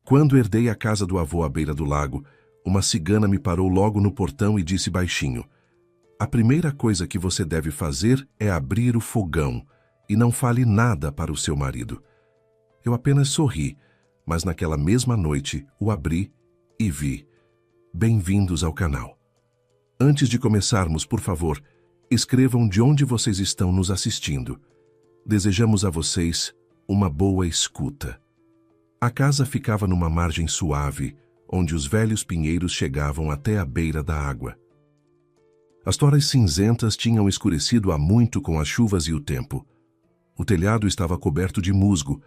Quando herdei a casa do avô à beira do lago, uma cigana me parou logo no portão e disse baixinho: "A primeira coisa que você deve fazer é abrir o fogão e não fale nada para o seu marido." Eu apenas sorri, mas naquela mesma noite o abri e vi: "Bem-vindos ao canal." Antes de começarmos, por favor, escrevam de onde vocês estão nos assistindo. Desejamos a vocês uma boa escuta. A casa ficava numa margem suave, onde os velhos pinheiros chegavam até a beira da água. As toras cinzentas tinham escurecido há muito com as chuvas e o tempo. O telhado estava coberto de musgo,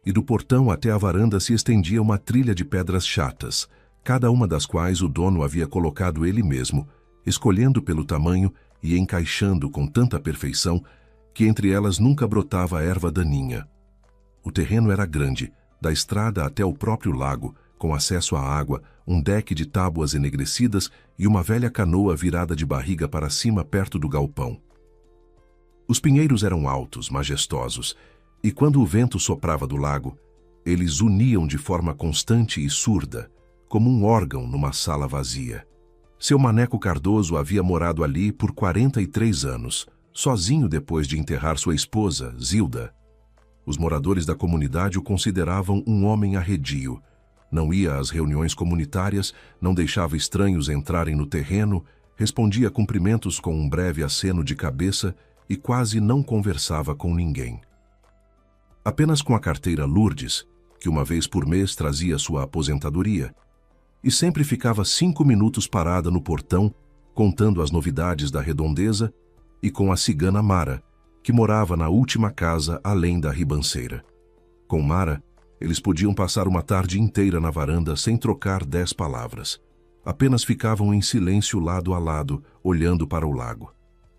e do portão até a varanda se estendia uma trilha de pedras chatas, cada uma das quais o dono havia colocado ele mesmo, escolhendo pelo tamanho e encaixando com tanta perfeição que entre elas nunca brotava erva daninha. O terreno era grande, da estrada até o próprio lago, com acesso à água, um deck de tábuas enegrecidas e uma velha canoa virada de barriga para cima perto do galpão. Os pinheiros eram altos, majestosos, e quando o vento soprava do lago, eles uniam de forma constante e surda, como um órgão numa sala vazia. Seu Maneco Cardoso havia morado ali por 43 anos, sozinho depois de enterrar sua esposa, Zilda. Os moradores da comunidade o consideravam um homem arredio. Não ia às reuniões comunitárias, não deixava estranhos entrarem no terreno, respondia cumprimentos com um breve aceno de cabeça e quase não conversava com ninguém. Apenas com a carteira Lourdes, que uma vez por mês trazia sua aposentadoria, e sempre ficava 5 minutos parada no portão, contando as novidades da redondeza, e com a cigana Mara, que morava na última casa além da ribanceira. Com Mara, eles podiam passar uma tarde inteira na varanda sem trocar 10 palavras. Apenas ficavam em silêncio lado a lado, olhando para o lago.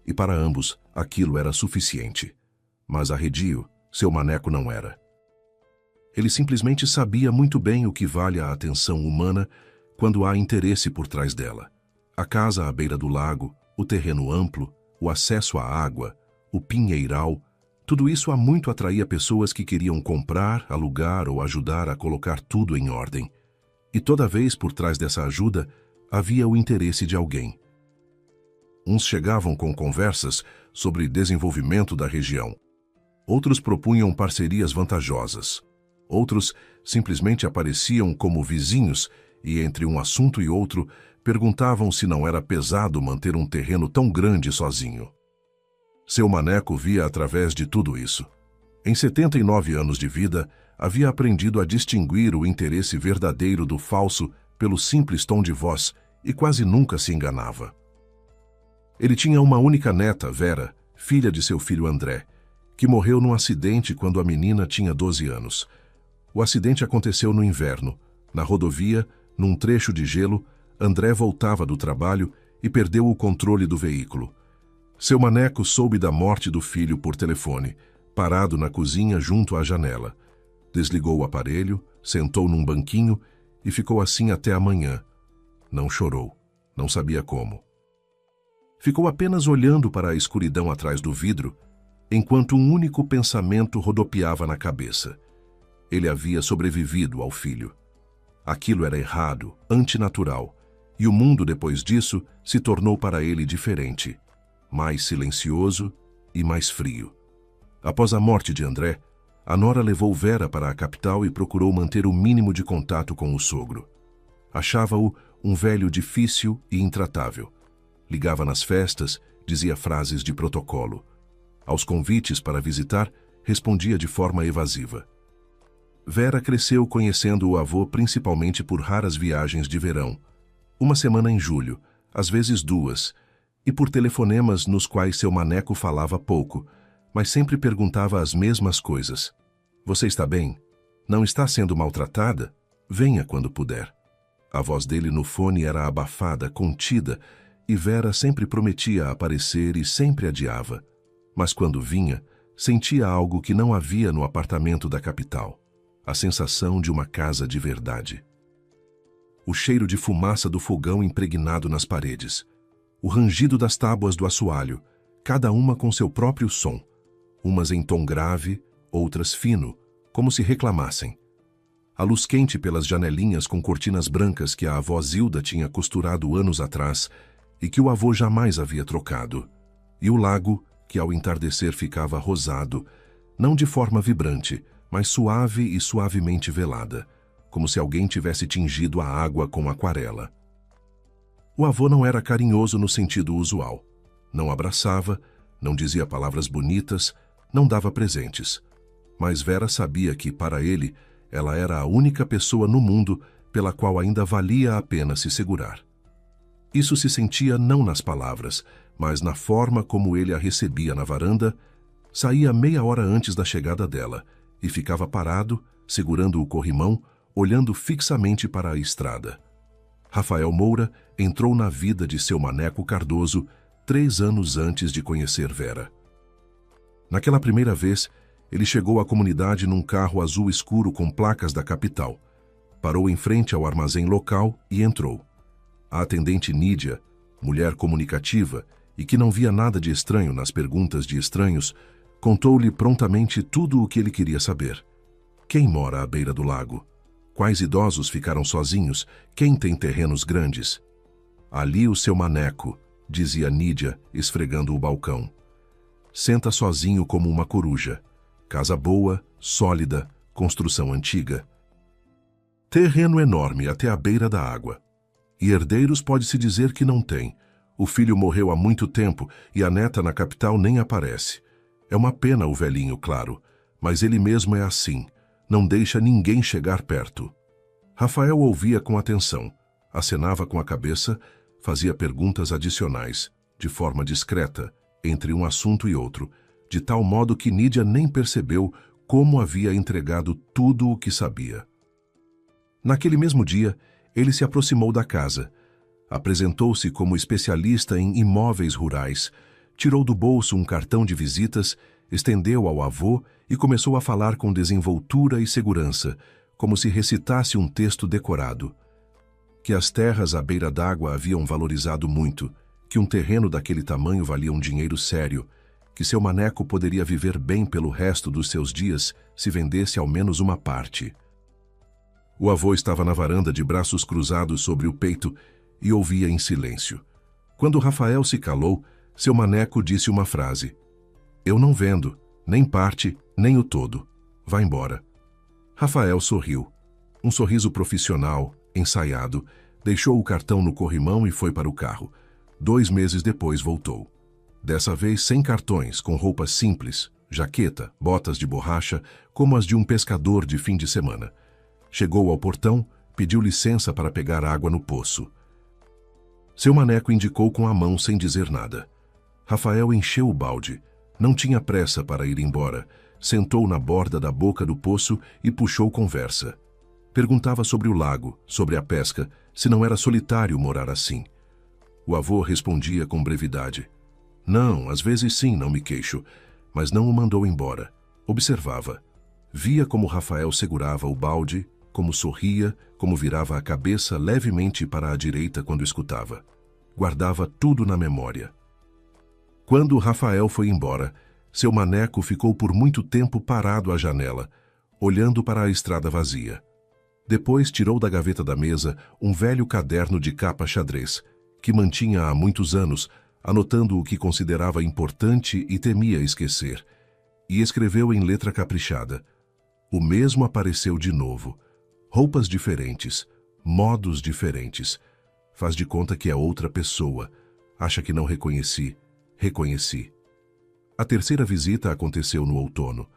E para ambos, aquilo era suficiente. Mas arredio, seu Maneco não era. Ele simplesmente sabia muito bem o que vale a atenção humana quando há interesse por trás dela. A casa à beira do lago, o terreno amplo, o acesso à água, o pinheiral, tudo isso há muito atraía pessoas que queriam comprar, alugar ou ajudar a colocar tudo em ordem. E toda vez por trás dessa ajuda havia o interesse de alguém. Uns chegavam com conversas sobre desenvolvimento da região. Outros propunham parcerias vantajosas. Outros simplesmente apareciam como vizinhos e, entre um assunto e outro, perguntavam se não era pesado manter um terreno tão grande sozinho. Seu Maneco via através de tudo isso. Em 79 anos de vida, havia aprendido a distinguir o interesse verdadeiro do falso pelo simples tom de voz e quase nunca se enganava. Ele tinha uma única neta, Vera, filha de seu filho André, que morreu num acidente quando a menina tinha 12 anos. O acidente aconteceu no inverno. Na rodovia, num trecho de gelo, André voltava do trabalho e perdeu o controle do veículo. Seu Maneco soube da morte do filho por telefone, parado na cozinha junto à janela. Desligou o aparelho, sentou num banquinho e ficou assim até a manhã. Não chorou, não sabia como. Ficou apenas olhando para a escuridão atrás do vidro, enquanto um único pensamento rodopiava na cabeça. Ele havia sobrevivido ao filho. Aquilo era errado, antinatural, e o mundo depois disso se tornou para ele diferente, mais silencioso e mais frio. Após a morte de André, a nora levou Vera para a capital e procurou manter o mínimo de contato com o sogro. Achava-o um velho difícil e intratável. Ligava nas festas, dizia frases de protocolo. Aos convites para visitar, respondia de forma evasiva. Vera cresceu conhecendo o avô principalmente por raras viagens de verão, uma semana em julho, às vezes 2, e por telefonemas nos quais seu Maneco falava pouco, mas sempre perguntava as mesmas coisas. "Você está bem? Não está sendo maltratada? Venha quando puder." A voz dele no fone era abafada, contida, e Vera sempre prometia aparecer e sempre adiava. Mas quando vinha, sentia algo que não havia no apartamento da capital. A sensação de uma casa de verdade. O cheiro de fumaça do fogão impregnado nas paredes. O rangido das tábuas do assoalho, cada uma com seu próprio som. Umas em tom grave, outras fino, como se reclamassem. A luz quente pelas janelinhas com cortinas brancas que a avó Zilda tinha costurado anos atrás e que o avô jamais havia trocado. E o lago, que ao entardecer ficava rosado, não de forma vibrante, mas suave e suavemente velada, como se alguém tivesse tingido a água com aquarela. O avô não era carinhoso no sentido usual. Não abraçava, não dizia palavras bonitas, não dava presentes. Mas Vera sabia que, para ele, ela era a única pessoa no mundo pela qual ainda valia a pena se segurar. Isso se sentia não nas palavras, mas na forma como ele a recebia na varanda. Saía meia hora antes da chegada dela e ficava parado, segurando o corrimão, olhando fixamente para a estrada. Rafael Moura entrou na vida de seu Maneco Cardoso 3 anos antes de conhecer Vera. Naquela primeira vez, ele chegou à comunidade num carro azul escuro com placas da capital. Parou em frente ao armazém local e entrou. A atendente Nídia, mulher comunicativa e que não via nada de estranho nas perguntas de estranhos, contou-lhe prontamente tudo o que ele queria saber. Quem mora à beira do lago? Quais idosos ficaram sozinhos? Quem tem terrenos grandes? Ali o seu Maneco, dizia Nídia, esfregando o balcão. Senta sozinho como uma coruja. Casa boa, sólida, construção antiga. Terreno enorme até a beira da água. E herdeiros pode-se dizer que não tem. O filho morreu há muito tempo e a neta na capital nem aparece. É uma pena o velhinho, claro, mas ele mesmo é assim. Não deixa ninguém chegar perto. Rafael ouvia com atenção, acenava com a cabeça, fazia perguntas adicionais, de forma discreta, entre um assunto e outro, de tal modo que Nídia nem percebeu como havia entregado tudo o que sabia. Naquele mesmo dia, ele se aproximou da casa, apresentou-se como especialista em imóveis rurais, tirou do bolso um cartão de visitas, estendeu ao avô e começou a falar com desenvoltura e segurança, como se recitasse um texto decorado. Que as terras à beira d'água haviam valorizado muito, que um terreno daquele tamanho valia um dinheiro sério, que seu Maneco poderia viver bem pelo resto dos seus dias se vendesse ao menos uma parte. O avô estava na varanda de braços cruzados sobre o peito e ouvia em silêncio. Quando Rafael se calou, seu Maneco disse uma frase. Eu não vendo, nem parte, nem o todo. Vá embora. Rafael sorriu. Um sorriso profissional, ensaiado, deixou o cartão no corrimão e foi para o carro. 2 meses depois voltou. Dessa vez sem cartões, com roupas simples, jaqueta, botas de borracha, como as de um pescador de fim de semana. Chegou ao portão, pediu licença para pegar água no poço. Seu Maneco indicou com a mão sem dizer nada. Rafael encheu o balde. Não tinha pressa para ir embora. Sentou na borda da boca do poço e puxou conversa. Perguntava sobre o lago, sobre a pesca, se não era solitário morar assim. O avô respondia com brevidade. Não, às vezes sim, não me queixo, mas não o mandou embora. Observava. Via como Rafael segurava o balde, como sorria, como virava a cabeça levemente para a direita quando escutava. Guardava tudo na memória. Quando Rafael foi embora, seu Maneco ficou por muito tempo parado à janela, olhando para a estrada vazia. Depois tirou da gaveta da mesa um velho caderno de capa xadrez, que mantinha há muitos anos, anotando o que considerava importante e temia esquecer, e escreveu em letra caprichada. O mesmo apareceu de novo. Roupas diferentes, modos diferentes. Faz de conta que é outra pessoa. Acha que não reconheci. Reconheci. A terceira visita aconteceu no outono.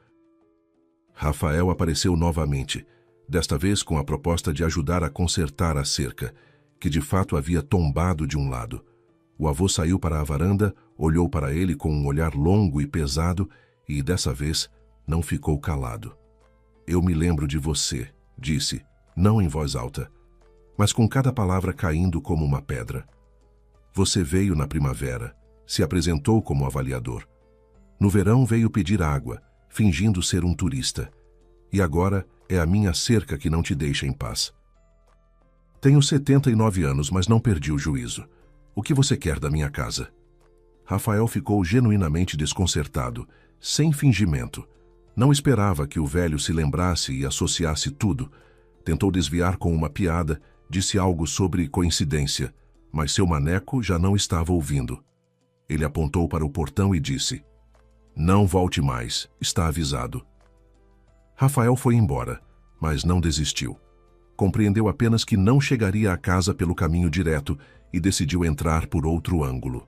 Rafael apareceu novamente, desta vez com a proposta de ajudar a consertar a cerca, que de fato havia tombado de um lado. O avô saiu para a varanda, olhou para ele com um olhar longo e pesado e, dessa vez, não ficou calado. Eu me lembro de você, disse, não em voz alta, mas com cada palavra caindo como uma pedra. Você veio na primavera, se apresentou como avaliador. No verão veio pedir água, fingindo ser um turista. E agora é a minha cerca que não te deixa em paz. Tenho 79 anos, mas não perdi o juízo. O que você quer da minha casa? Rafael ficou genuinamente desconcertado, sem fingimento. Não esperava que o velho se lembrasse e associasse tudo, Tentou desviar com uma piada, disse algo sobre coincidência, mas seu maneco já não estava ouvindo. Ele apontou para o portão e disse: "Não volte mais, está avisado." Rafael foi embora, mas não desistiu. Compreendeu apenas que não chegaria à casa pelo caminho direto e decidiu entrar por outro ângulo.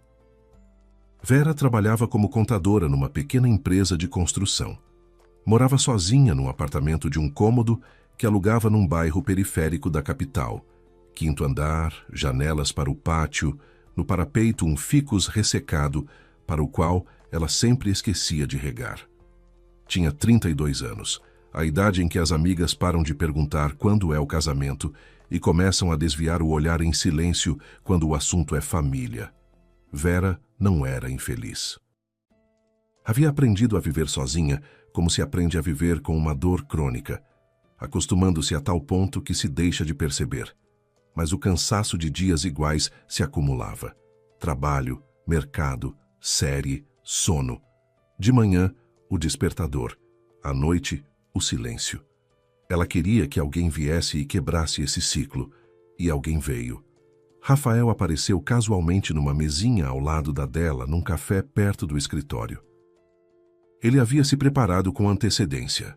Vera trabalhava como contadora numa pequena empresa de construção. Morava sozinha num apartamento de um cômodo que alugava num bairro periférico da capital. Quinto andar, janelas para o pátio, no parapeito um ficus ressecado, para o qual ela sempre esquecia de regar. Tinha 32 anos, a idade em que as amigas param de perguntar quando é o casamento e começam a desviar o olhar em silêncio quando o assunto é família. Vera não era infeliz. Havia aprendido a viver sozinha como se aprende a viver com uma dor crônica, acostumando-se a tal ponto que se deixa de perceber. Mas o cansaço de dias iguais se acumulava. Trabalho, mercado, série, sono. De manhã, o despertador. À noite, o silêncio. Ela queria que alguém viesse e quebrasse esse ciclo. E alguém veio. Rafael apareceu casualmente numa mesinha ao lado da dela, num café perto do escritório. Ele havia se preparado com antecedência.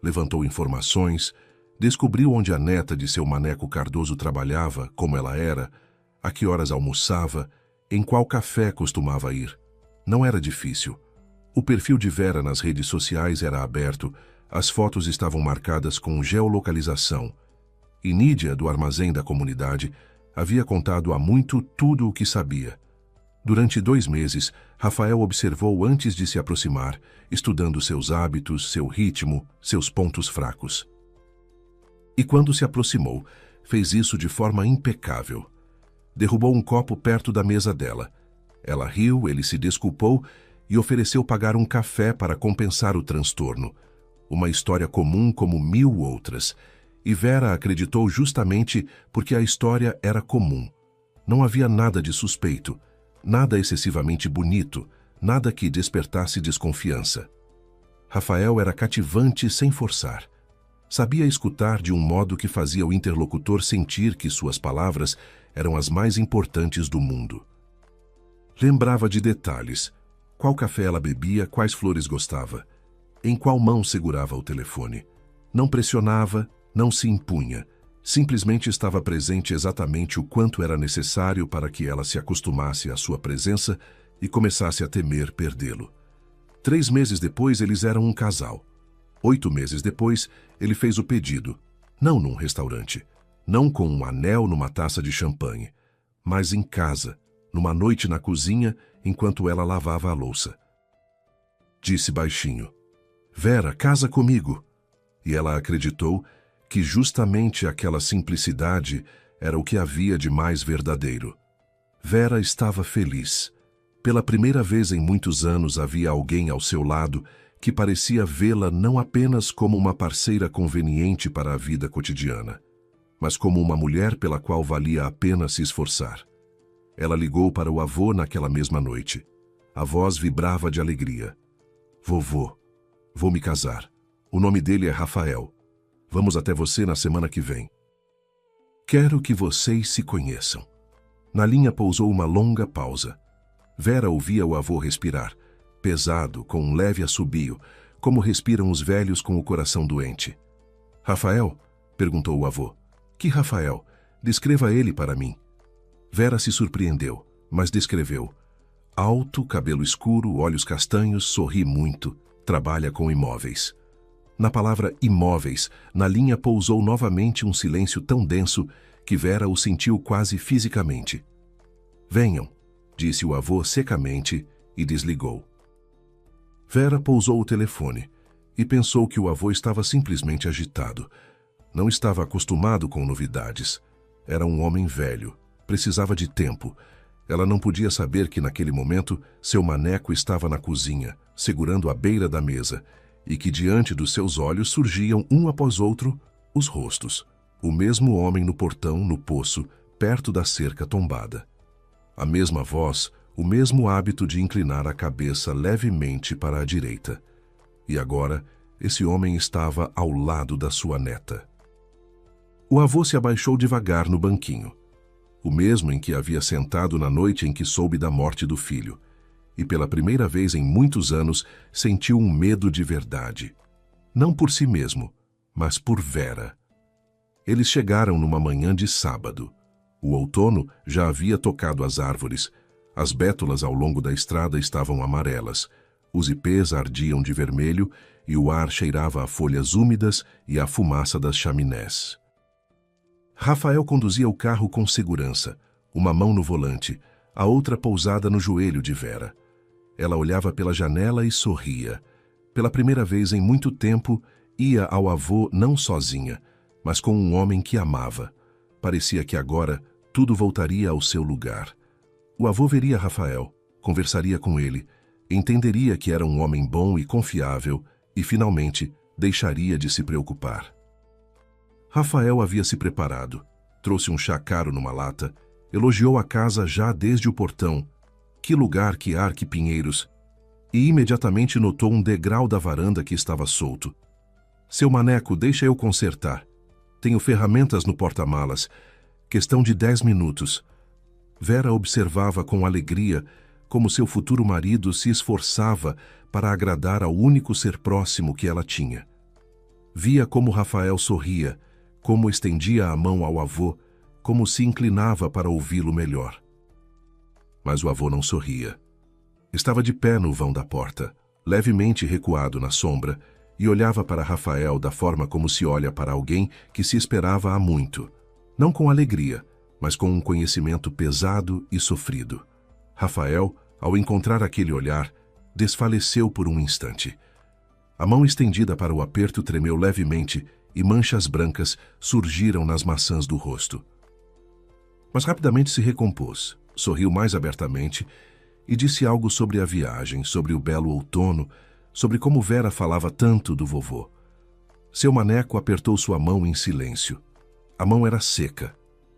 Levantou informações, descobriu onde a neta de seu maneco Cardoso trabalhava, como ela era, a que horas almoçava, em qual café costumava ir. Não era difícil. O perfil de Vera nas redes sociais era aberto, as fotos estavam marcadas com geolocalização. E Nídia, do armazém da comunidade, havia contado há muito tudo o que sabia. Durante 2 meses, Rafael observou antes de se aproximar, estudando seus hábitos, seu ritmo, seus pontos fracos. E quando se aproximou, fez isso de forma impecável. Derrubou um copo perto da mesa dela. Ela riu, ele se desculpou e ofereceu pagar um café para compensar o transtorno. Uma história comum como 1000 outras. E Vera acreditou justamente porque a história era comum. Não havia nada de suspeito, nada excessivamente bonito, nada que despertasse desconfiança. Rafael era cativante sem forçar. Sabia escutar de um modo que fazia o interlocutor sentir que suas palavras eram as mais importantes do mundo. Lembrava de detalhes: qual café ela bebia, quais flores gostava, em qual mão segurava o telefone. Não pressionava, não se impunha, simplesmente estava presente exatamente o quanto era necessário para que ela se acostumasse à sua presença e começasse a temer perdê-lo. 3 meses depois, eles eram um casal. 8 meses depois, ele fez o pedido, não num restaurante, não com um anel numa taça de champanhe, mas em casa, numa noite na cozinha, enquanto ela lavava a louça. Disse baixinho: "Vera, casa comigo." E ela acreditou que justamente aquela simplicidade era o que havia de mais verdadeiro. Vera estava feliz. Pela primeira vez em muitos anos havia alguém ao seu lado que parecia vê-la não apenas como uma parceira conveniente para a vida cotidiana, mas como uma mulher pela qual valia a pena se esforçar. Ela ligou para o avô naquela mesma noite. A voz vibrava de alegria. "Vovô, vou me casar. O nome dele é Rafael. Vamos até você na semana que vem. Quero que vocês se conheçam." Na linha pousou uma longa pausa. Vera ouvia o avô respirar, pesado, com um leve assobio, como respiram os velhos com o coração doente. "Rafael?" perguntou o avô. "Que Rafael? Descreva ele para mim." Vera se surpreendeu, mas descreveu. Alto, cabelo escuro, olhos castanhos, sorri muito, trabalha com imóveis. Na palavra imóveis, na linha pousou novamente um silêncio tão denso que Vera o sentiu quase fisicamente. "Venham", disse o avô secamente e desligou. Vera pousou o telefone e pensou que o avô estava simplesmente agitado. Não estava acostumado com novidades. Era um homem velho, precisava de tempo. Ela não podia saber que naquele momento seu maneco estava na cozinha, segurando a beira da mesa, e que diante dos seus olhos surgiam um após outro os rostos. O mesmo homem no portão, no poço, perto da cerca tombada. A mesma voz, o mesmo hábito de inclinar a cabeça levemente para a direita. E agora, esse homem estava ao lado da sua neta. O avô se abaixou devagar no banquinho, o mesmo em que havia sentado na noite em que soube da morte do filho, e pela primeira vez em muitos anos sentiu um medo de verdade. Não por si mesmo, mas por Vera. Eles chegaram numa manhã de sábado. O outono já havia tocado as árvores. As bétulas ao longo da estrada estavam amarelas. Os ipês ardiam de vermelho e o ar cheirava a folhas úmidas e a fumaça das chaminés. Rafael conduzia o carro com segurança, uma mão no volante, a outra pousada no joelho de Vera. Ela olhava pela janela e sorria. Pela primeira vez em muito tempo, ia ao avô não sozinha, mas com um homem que amava. Parecia que agora tudo voltaria ao seu lugar. O avô veria Rafael, conversaria com ele, entenderia que era um homem bom e confiável e, finalmente, deixaria de se preocupar. Rafael havia se preparado, trouxe um chá caro numa lata, elogiou a casa já desde o portão. Que lugar, que ar, que pinheiros! E imediatamente notou um degrau da varanda que estava solto. Seu maneco, deixa eu consertar. Tenho ferramentas no porta-malas. Questão de 10 minutos. Vera observava com alegria como seu futuro marido se esforçava para agradar ao único ser próximo que ela tinha. Via como Rafael sorria, como estendia a mão ao avô, como se inclinava para ouvi-lo melhor. Mas o avô não sorria. Estava de pé no vão da porta, levemente recuado na sombra, e olhava para Rafael da forma como se olha para alguém que se esperava há muito. Não com alegria, mas com um conhecimento pesado e sofrido. Rafael, ao encontrar aquele olhar, desfaleceu por um instante. A mão estendida para o aperto tremeu levemente e manchas brancas surgiram nas maçãs do rosto. Mas rapidamente se recompôs, sorriu mais abertamente e disse algo sobre a viagem, sobre o belo outono, sobre como Vera falava tanto do vovô. Seu maneco apertou sua mão em silêncio. A mão era seca,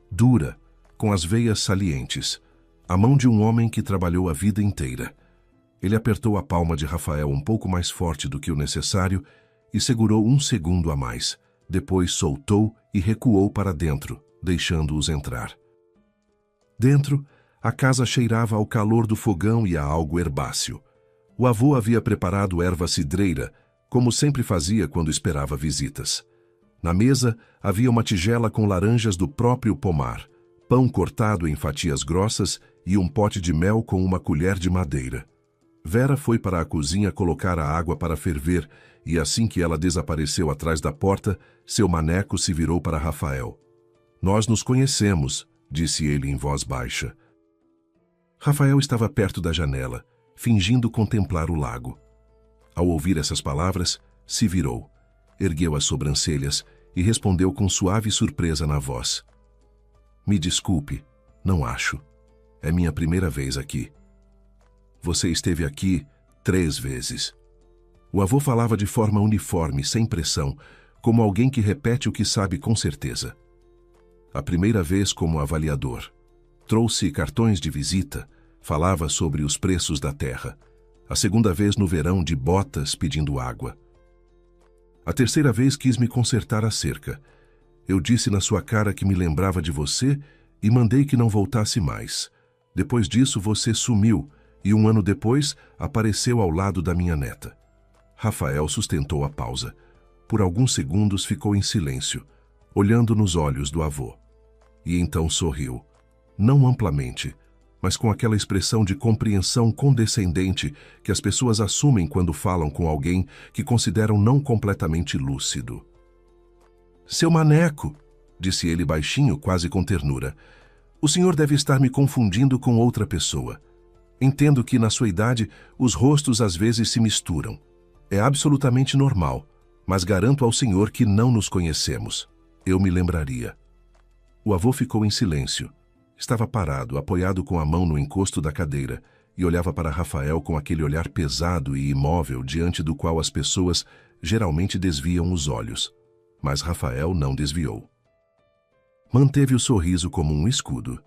dura, com as veias salientes. A mão de um homem que trabalhou a vida inteira. Ele apertou a palma de Rafael um pouco mais forte do que o necessário e segurou um segundo a mais. Depois soltou e recuou para dentro, deixando-os entrar. Dentro, a casa cheirava ao calor do fogão e a algo herbáceo. O avô havia preparado erva cidreira, como sempre fazia quando esperava visitas. Na mesa havia uma tigela com laranjas do próprio pomar, pão cortado em fatias grossas e um pote de mel com uma colher de madeira. Vera foi para a cozinha colocar a água para ferver e assim que ela desapareceu atrás da porta, seu maneco se virou para Rafael. "Nós nos conhecemos", disse ele em voz baixa. Rafael estava perto da janela, fingindo contemplar o lago. Ao ouvir essas palavras, se virou, ergueu as sobrancelhas e respondeu com suave surpresa na voz. "Me desculpe, não acho. É minha primeira vez aqui." "Você esteve aqui 3 vezes." O avô falava de forma uniforme, sem pressão, como alguém que repete o que sabe com certeza. A primeira vez como avaliador. Trouxe cartões de visita, falava sobre os preços da terra. A segunda vez no verão de botas pedindo água. A terceira vez quis me consertar a cerca. Eu disse na sua cara que me lembrava de você e mandei que não voltasse mais. Depois disso você sumiu e 1 ano depois apareceu ao lado da minha neta. Rafael sustentou a pausa. Por alguns segundos ficou em silêncio, olhando nos olhos do avô. E então sorriu, não amplamente, mas com aquela expressão de compreensão condescendente que as pessoas assumem quando falam com alguém que consideram não completamente lúcido. "Seu maneco", disse ele baixinho, quase com ternura. "O senhor deve estar me confundindo com outra pessoa. Entendo que, na sua idade, os rostos às vezes se misturam. É absolutamente normal, mas garanto ao senhor que não nos conhecemos. Eu me lembraria." O avô ficou em silêncio. Estava parado, apoiado com a mão no encosto da cadeira, e olhava para Rafael com aquele olhar pesado e imóvel diante do qual as pessoas geralmente desviam os olhos. Mas Rafael não desviou. Manteve o sorriso como um escudo.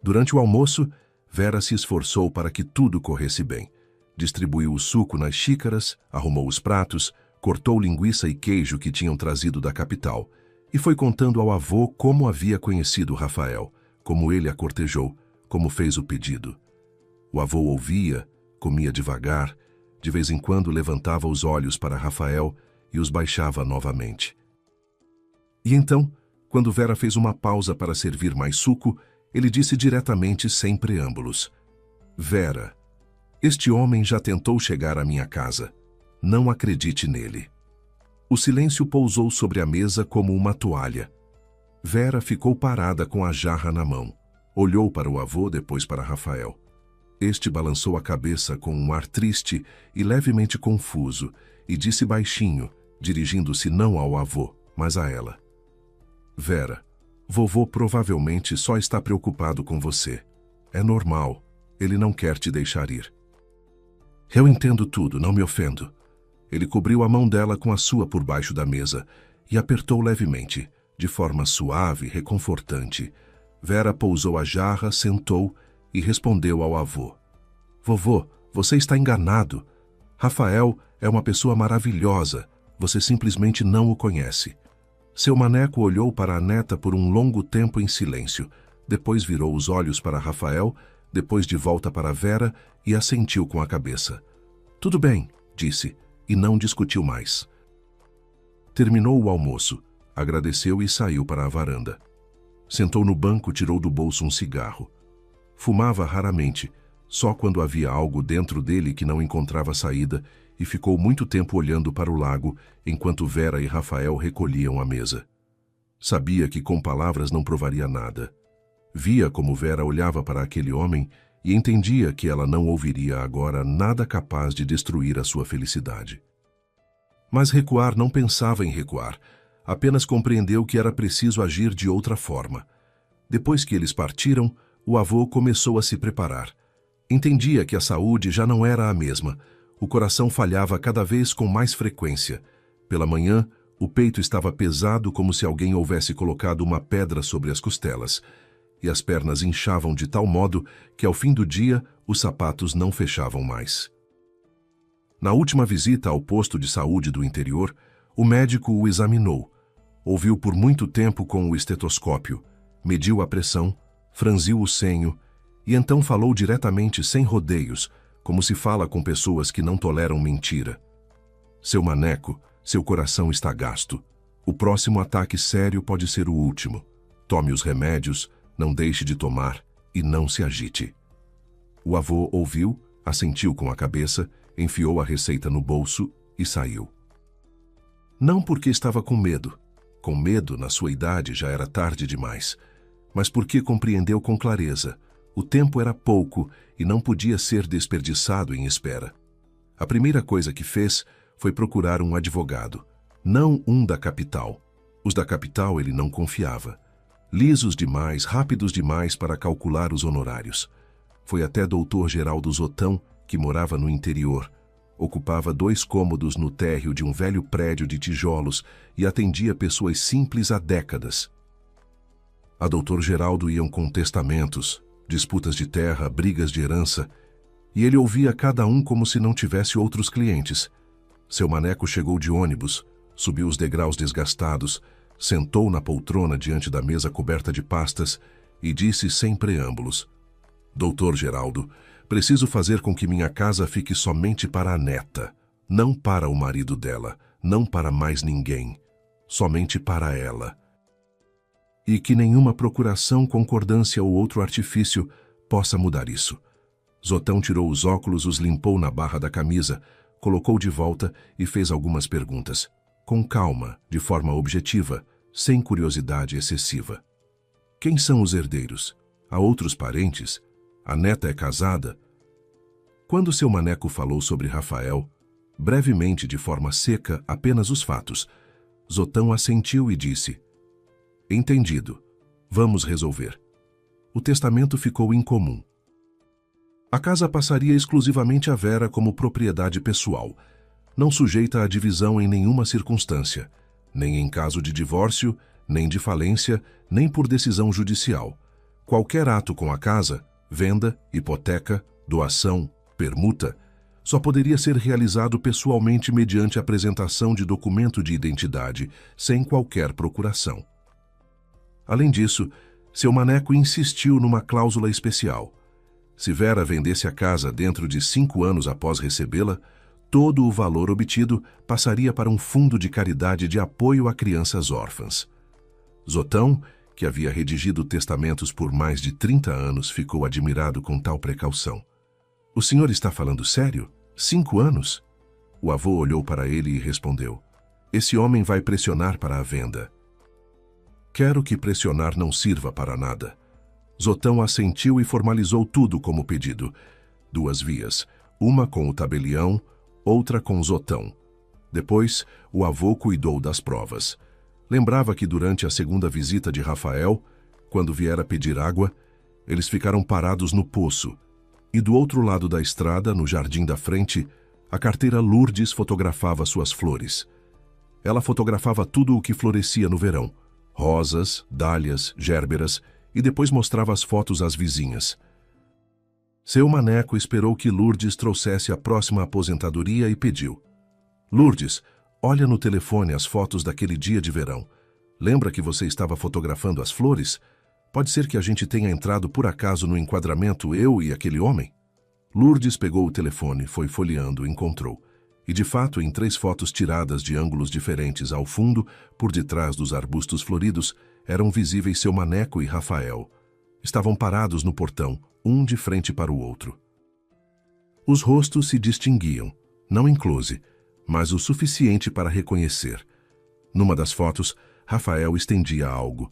Durante o almoço, Vera se esforçou para que tudo corresse bem. Distribuiu o suco nas xícaras, arrumou os pratos, cortou linguiça e queijo que tinham trazido da capital, E foi contando ao avô como havia conhecido Rafael, como ele a cortejou, como fez o pedido. O avô ouvia, comia devagar, de vez em quando levantava os olhos para Rafael e os baixava novamente. E então, quando Vera fez uma pausa para servir mais suco, ele disse diretamente, sem preâmbulos: Vera, este homem já tentou chegar à minha casa. Não acredite nele. O silêncio pousou sobre a mesa como uma toalha. Vera ficou parada com a jarra na mão. Olhou para o avô, depois para Rafael. Este balançou a cabeça com um ar triste e levemente confuso e disse baixinho, dirigindo-se não ao avô, mas a ela: Vera, vovô provavelmente só está preocupado com você. É normal. Ele não quer te deixar ir. Eu entendo tudo, não me ofendo. Ele cobriu a mão dela com a sua por baixo da mesa e apertou levemente, de forma suave e reconfortante. Vera pousou a jarra, sentou e respondeu ao avô: Vovô, você está enganado. Rafael é uma pessoa maravilhosa. Você simplesmente não o conhece. Seu maneco olhou para a neta por um longo tempo em silêncio. Depois virou os olhos para Rafael, depois de volta para Vera e assentiu com a cabeça. Tudo bem, disse, e não discutiu mais. Terminou o almoço, agradeceu e saiu para a varanda. Sentou no banco, tirou do bolso um cigarro. Fumava raramente, só quando havia algo dentro dele que não encontrava saída, e ficou muito tempo olhando para o lago enquanto Vera e Rafael recolhiam a mesa. Sabia que com palavras não provaria nada. Via como Vera olhava para aquele homem e entendia que ela não ouviria agora nada capaz de destruir a sua felicidade. Mas recuar não pensava em recuar, apenas compreendeu que era preciso agir de outra forma. Depois que eles partiram, o avô começou a se preparar. Entendia que a saúde já não era a mesma. O coração falhava cada vez com mais frequência. Pela manhã, o peito estava pesado como se alguém houvesse colocado uma pedra sobre as costelas, e as pernas inchavam de tal modo que, ao fim do dia, os sapatos não fechavam mais. Na última visita ao posto de saúde do interior, o médico o examinou. Ouviu por muito tempo com o estetoscópio, mediu a pressão, franziu o senho e então falou diretamente, sem rodeios, como se fala com pessoas que não toleram mentira. Seu maneco, seu coração está gasto. O próximo ataque sério pode ser o último. Tome os remédios, não deixe de tomar e não se agite. O avô ouviu, assentiu com a cabeça, enfiou a receita no bolso e saiu. Não porque estava com medo. Com medo, na sua idade, já era tarde demais. Mas porque compreendeu com clareza. O tempo era pouco e não podia ser desperdiçado em espera. A primeira coisa que fez foi procurar um advogado. Não um da capital. Os da capital ele não confiava. Lisos demais, rápidos demais para calcular os honorários. Foi até Dr. Geraldo Zotão, que morava no interior. Ocupava 2 cômodos no térreo de um velho prédio de tijolos e atendia pessoas simples há décadas. A Dr. Geraldo iam com testamentos, disputas de terra, brigas de herança, e ele ouvia cada um como se não tivesse outros clientes. Seu maneco chegou de ônibus, subiu os degraus desgastados, sentou na poltrona diante da mesa coberta de pastas e disse sem preâmbulos: Doutor Geraldo, preciso fazer com que minha casa fique somente para a neta, não para o marido dela, não para mais ninguém, somente para ela. E que nenhuma procuração, concordância ou outro artifício possa mudar isso. Zotão tirou os óculos, os limpou na barra da camisa, colocou de volta e fez algumas perguntas, com calma, de forma objetiva, sem curiosidade excessiva. Quem são os herdeiros? Há outros parentes? A neta é casada? Quando seu maneco falou sobre Rafael, brevemente, de forma seca, apenas os fatos, Zotão assentiu e disse: Entendido. Vamos resolver. O testamento ficou incomum. A casa passaria exclusivamente a Vera como propriedade pessoal, não sujeita à divisão em nenhuma circunstância, nem em caso de divórcio, nem de falência, nem por decisão judicial. Qualquer ato com a casa, venda, hipoteca, doação, permuta, só poderia ser realizado pessoalmente mediante apresentação de documento de identidade, sem qualquer procuração. Além disso, seu maneco insistiu numa cláusula especial. Se Vera vendesse a casa dentro de 5 anos após recebê-la, todo o valor obtido passaria para um fundo de caridade de apoio a crianças órfãs. Zotão, que havia redigido testamentos por mais de 30 anos, ficou admirado com tal precaução. "O senhor está falando sério? 5 anos?" O avô olhou para ele e respondeu: "Esse homem vai pressionar para a venda." "Quero que pressionar não sirva para nada." Zotão assentiu e formalizou tudo como pedido. 2 vias, uma com o tabelião, outra com Zotão. Depois, o avô cuidou das provas. Lembrava que durante a segunda visita de Rafael, quando viera pedir água, eles ficaram parados no poço, e do outro lado da estrada, no jardim da frente, a carteira Lourdes fotografava suas flores. Ela fotografava tudo o que florescia no verão: rosas, dálias, gérberas, e depois mostrava as fotos às vizinhas. Seu maneco esperou que Lourdes trouxesse a próxima aposentadoria e pediu: "Lourdes, olha no telefone as fotos daquele dia de verão. Lembra que você estava fotografando as flores? Pode ser que a gente tenha entrado por acaso no enquadramento, eu e aquele homem?" Lourdes pegou o telefone, foi folheando, encontrou. E de fato, em 3 fotos tiradas de ângulos diferentes ao fundo, por detrás dos arbustos floridos, eram visíveis seu maneco e Rafael. Estavam parados no portão, um de frente para o outro. Os rostos se distinguiam, não em close, mas o suficiente para reconhecer. Numa das fotos, Rafael estendia algo,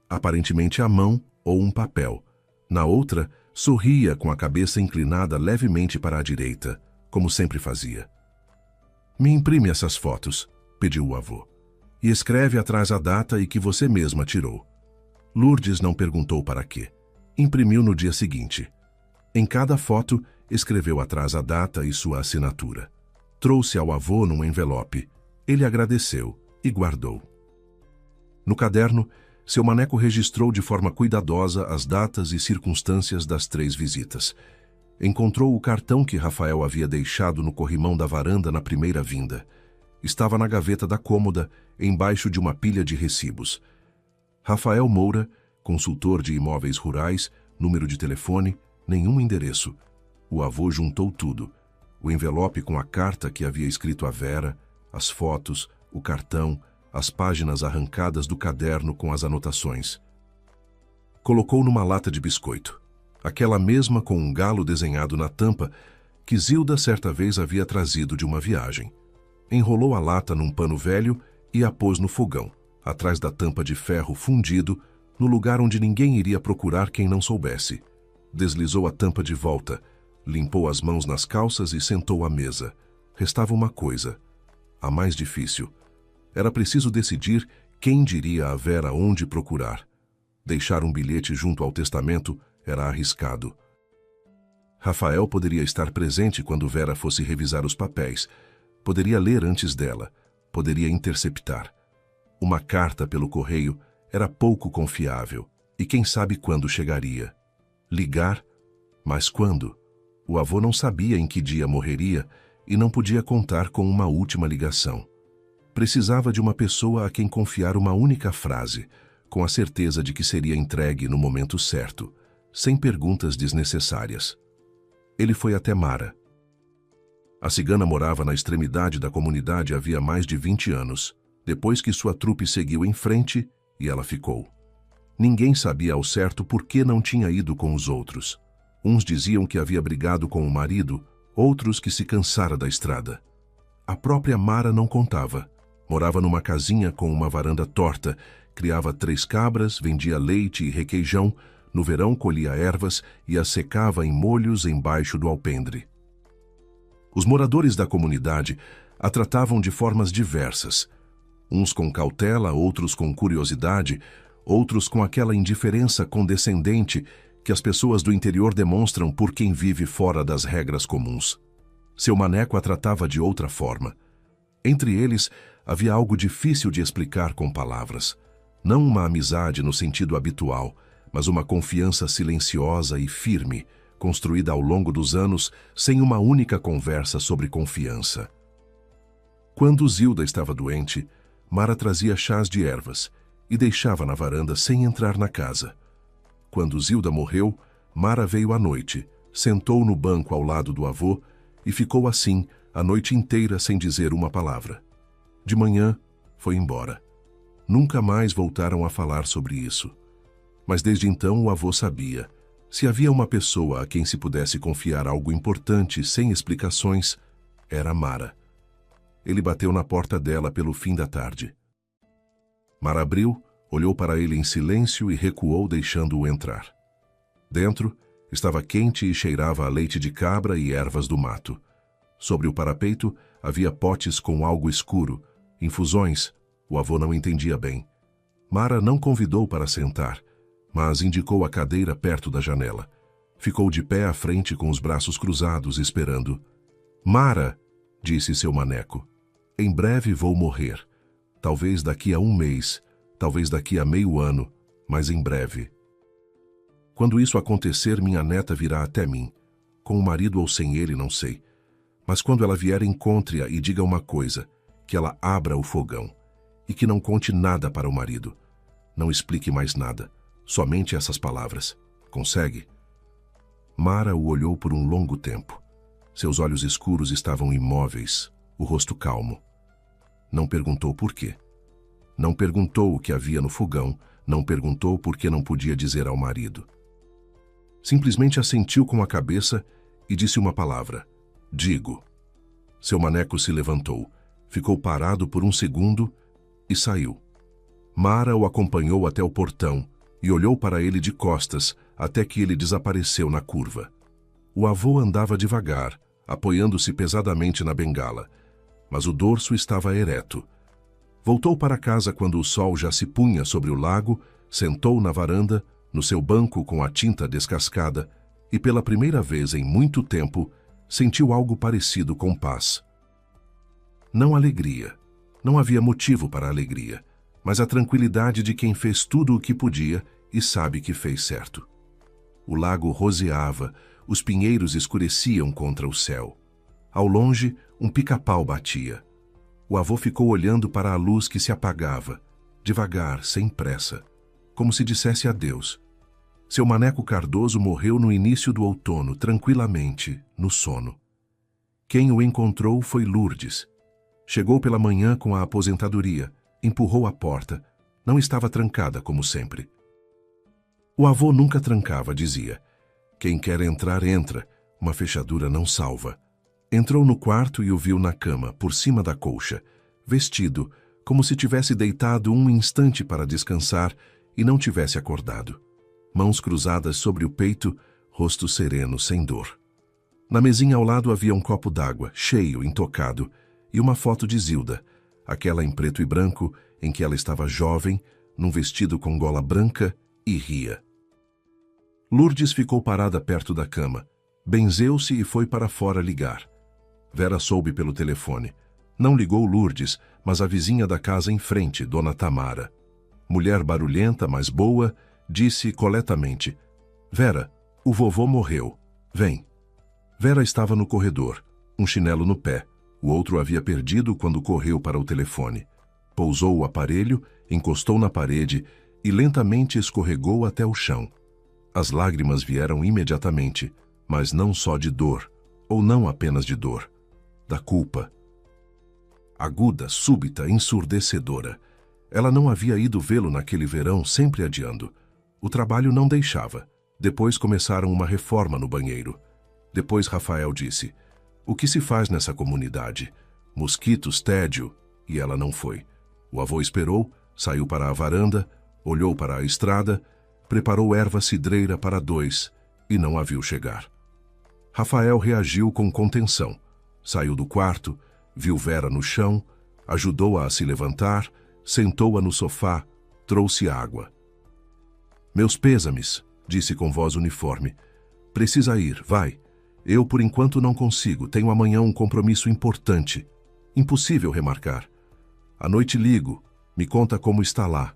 aparentemente a mão ou um papel. Na outra, sorria com a cabeça inclinada levemente para a direita, como sempre fazia. "Me imprime essas fotos", pediu o avô, "e escreve atrás a data e que você mesma tirou." Lourdes não perguntou para quê. Imprimiu no dia seguinte. Em cada foto, escreveu atrás a data e sua assinatura. Trouxe ao avô num envelope. Ele agradeceu e guardou. No caderno, seu maneco registrou de forma cuidadosa as datas e circunstâncias das 3 visitas. Encontrou o cartão que Rafael havia deixado no corrimão da varanda na primeira vinda. Estava na gaveta da cômoda, embaixo de uma pilha de recibos. Rafael Moura, consultor de imóveis rurais, número de telefone, nenhum endereço. O avô juntou tudo: o envelope com a carta que havia escrito a Vera, as fotos, o cartão, as páginas arrancadas do caderno com as anotações. Colocou numa lata de biscoito, aquela mesma com um galo desenhado na tampa que Zilda certa vez havia trazido de uma viagem. Enrolou a lata num pano velho e a pôs no fogão, atrás da tampa de ferro fundido, no lugar onde ninguém iria procurar quem não soubesse. Deslizou a tampa de volta, limpou as mãos nas calças e sentou à mesa. Restava uma coisa, a mais difícil. Era preciso decidir quem diria a Vera onde procurar. Deixar um bilhete junto ao testamento era arriscado. Rafael poderia estar presente quando Vera fosse revisar os papéis. Poderia ler antes dela. Poderia interceptar. Uma carta pelo correio era pouco confiável. E quem sabe quando chegaria. Ligar? Mas quando? O avô não sabia em que dia morreria e não podia contar com uma última ligação. Precisava de uma pessoa a quem confiar uma única frase, com a certeza de que seria entregue no momento certo, sem perguntas desnecessárias. Ele foi até Mara. A cigana morava na extremidade da comunidade havia mais de 20 anos, depois que sua trupe seguiu em frente e ela ficou. Ninguém sabia ao certo por que não tinha ido com os outros. Uns diziam que havia brigado com o marido, outros que se cansara da estrada. A própria Mara não contava. Morava numa casinha com uma varanda torta, criava 3 cabras, vendia leite e requeijão, no verão colhia ervas e as secava em molhos embaixo do alpendre. Os moradores da comunidade a tratavam de formas diversas, uns com cautela, outros com curiosidade, outros com aquela indiferença condescendente que as pessoas do interior demonstram por quem vive fora das regras comuns. Seu maneco a tratava de outra forma. Entre eles, havia algo difícil de explicar com palavras. Não uma amizade no sentido habitual, mas uma confiança silenciosa e firme, construída ao longo dos anos sem uma única conversa sobre confiança. Quando Zilda estava doente, Mara trazia chás de ervas e deixava na varanda sem entrar na casa. Quando Zilda morreu, Mara veio à noite, sentou no banco ao lado do avô e ficou assim a noite inteira sem dizer uma palavra. De manhã, foi embora. Nunca mais voltaram a falar sobre isso. Mas desde então o avô sabia. Se havia uma pessoa a quem se pudesse confiar algo importante sem explicações, era Mara. Ele bateu na porta dela pelo fim da tarde. Mara abriu, olhou para ele em silêncio e recuou, deixando-o entrar. Dentro, estava quente e cheirava a leite de cabra e ervas do mato. Sobre o parapeito, havia potes com algo escuro, infusões. O avô não entendia bem. Mara não convidou para sentar, mas indicou a cadeira perto da janela. Ficou de pé à frente com os braços cruzados, esperando. Mara, disse seu maneco, em breve vou morrer. Talvez daqui a 1 mês, talvez daqui a meio ano, mas em breve. Quando isso acontecer, minha neta virá até mim. Com o marido ou sem ele, não sei. Mas quando ela vier, encontre-a e diga uma coisa, que ela abra o fogão. E que não conte nada para o marido. Não explique mais nada, somente essas palavras. Consegue? Mara o olhou por um longo tempo. Seus olhos escuros estavam imóveis, o rosto calmo. Não perguntou por quê. Não perguntou o que havia no fogão, não perguntou por que não podia dizer ao marido. Simplesmente assentiu com a cabeça e disse uma palavra. Digo. Seu maneco se levantou, ficou parado por um segundo e saiu. Mara o acompanhou até o portão e olhou para ele de costas até que ele desapareceu na curva. O avô andava devagar, apoiando-se pesadamente na bengala, mas o dorso estava ereto. Voltou para casa quando o sol já se punha sobre o lago, sentou na varanda, no seu banco com a tinta descascada, e pela primeira vez em muito tempo, sentiu algo parecido com paz. Não alegria. Não havia motivo para alegria, mas a tranquilidade de quem fez tudo o que podia e sabe que fez certo. O lago roseava, os pinheiros escureciam contra o céu. Ao longe, um pica-pau batia. O avô ficou olhando para a luz que se apagava, devagar, sem pressa, como se dissesse adeus. Seu maneco Cardoso morreu no início do outono, tranquilamente, no sono. Quem o encontrou foi Lourdes. Chegou pela manhã com a aposentadoria, empurrou a porta. Não estava trancada, como sempre. O avô nunca trancava, dizia. Quem quer entrar, entra. Uma fechadura não salva. Entrou no quarto e o viu na cama, por cima da colcha, vestido, como se tivesse deitado um instante para descansar e não tivesse acordado. Mãos cruzadas sobre o peito, rosto sereno, sem dor. Na mesinha ao lado havia um copo d'água, cheio, intocado, e uma foto de Zilda, aquela em preto e branco, em que ela estava jovem, num vestido com gola branca, e ria. Lourdes ficou parada perto da cama, benzeu-se e foi para fora ligar. Vera soube pelo telefone. Não ligou Lourdes, mas a vizinha da casa em frente, Dona Tamara. Mulher barulhenta, mas boa, disse coletamente, Vera, o vovô morreu. Vem. Vera estava no corredor, um chinelo no pé. O outro havia perdido quando correu para o telefone. Pousou o aparelho, encostou na parede e lentamente escorregou até o chão. As lágrimas vieram imediatamente, mas não só de dor, ou não apenas de dor, da culpa. Aguda, súbita, ensurdecedora. Ela não havia ido vê-lo naquele verão, sempre adiando. O trabalho não deixava. Depois começaram uma reforma no banheiro. Depois Rafael disse, o que se faz nessa comunidade? Mosquitos, tédio. E ela não foi. O avô esperou, saiu para a varanda, olhou para a estrada, preparou erva cidreira para 2 e não a viu chegar. Rafael reagiu com contenção. Saiu do quarto, viu Vera no chão, ajudou-a a se levantar, sentou-a no sofá, trouxe água. Meus pêsames, disse com voz uniforme. Precisa ir, vai. Eu, por enquanto, não consigo. Tenho amanhã um compromisso importante. Impossível remarcar. À noite ligo. Me conta como está lá.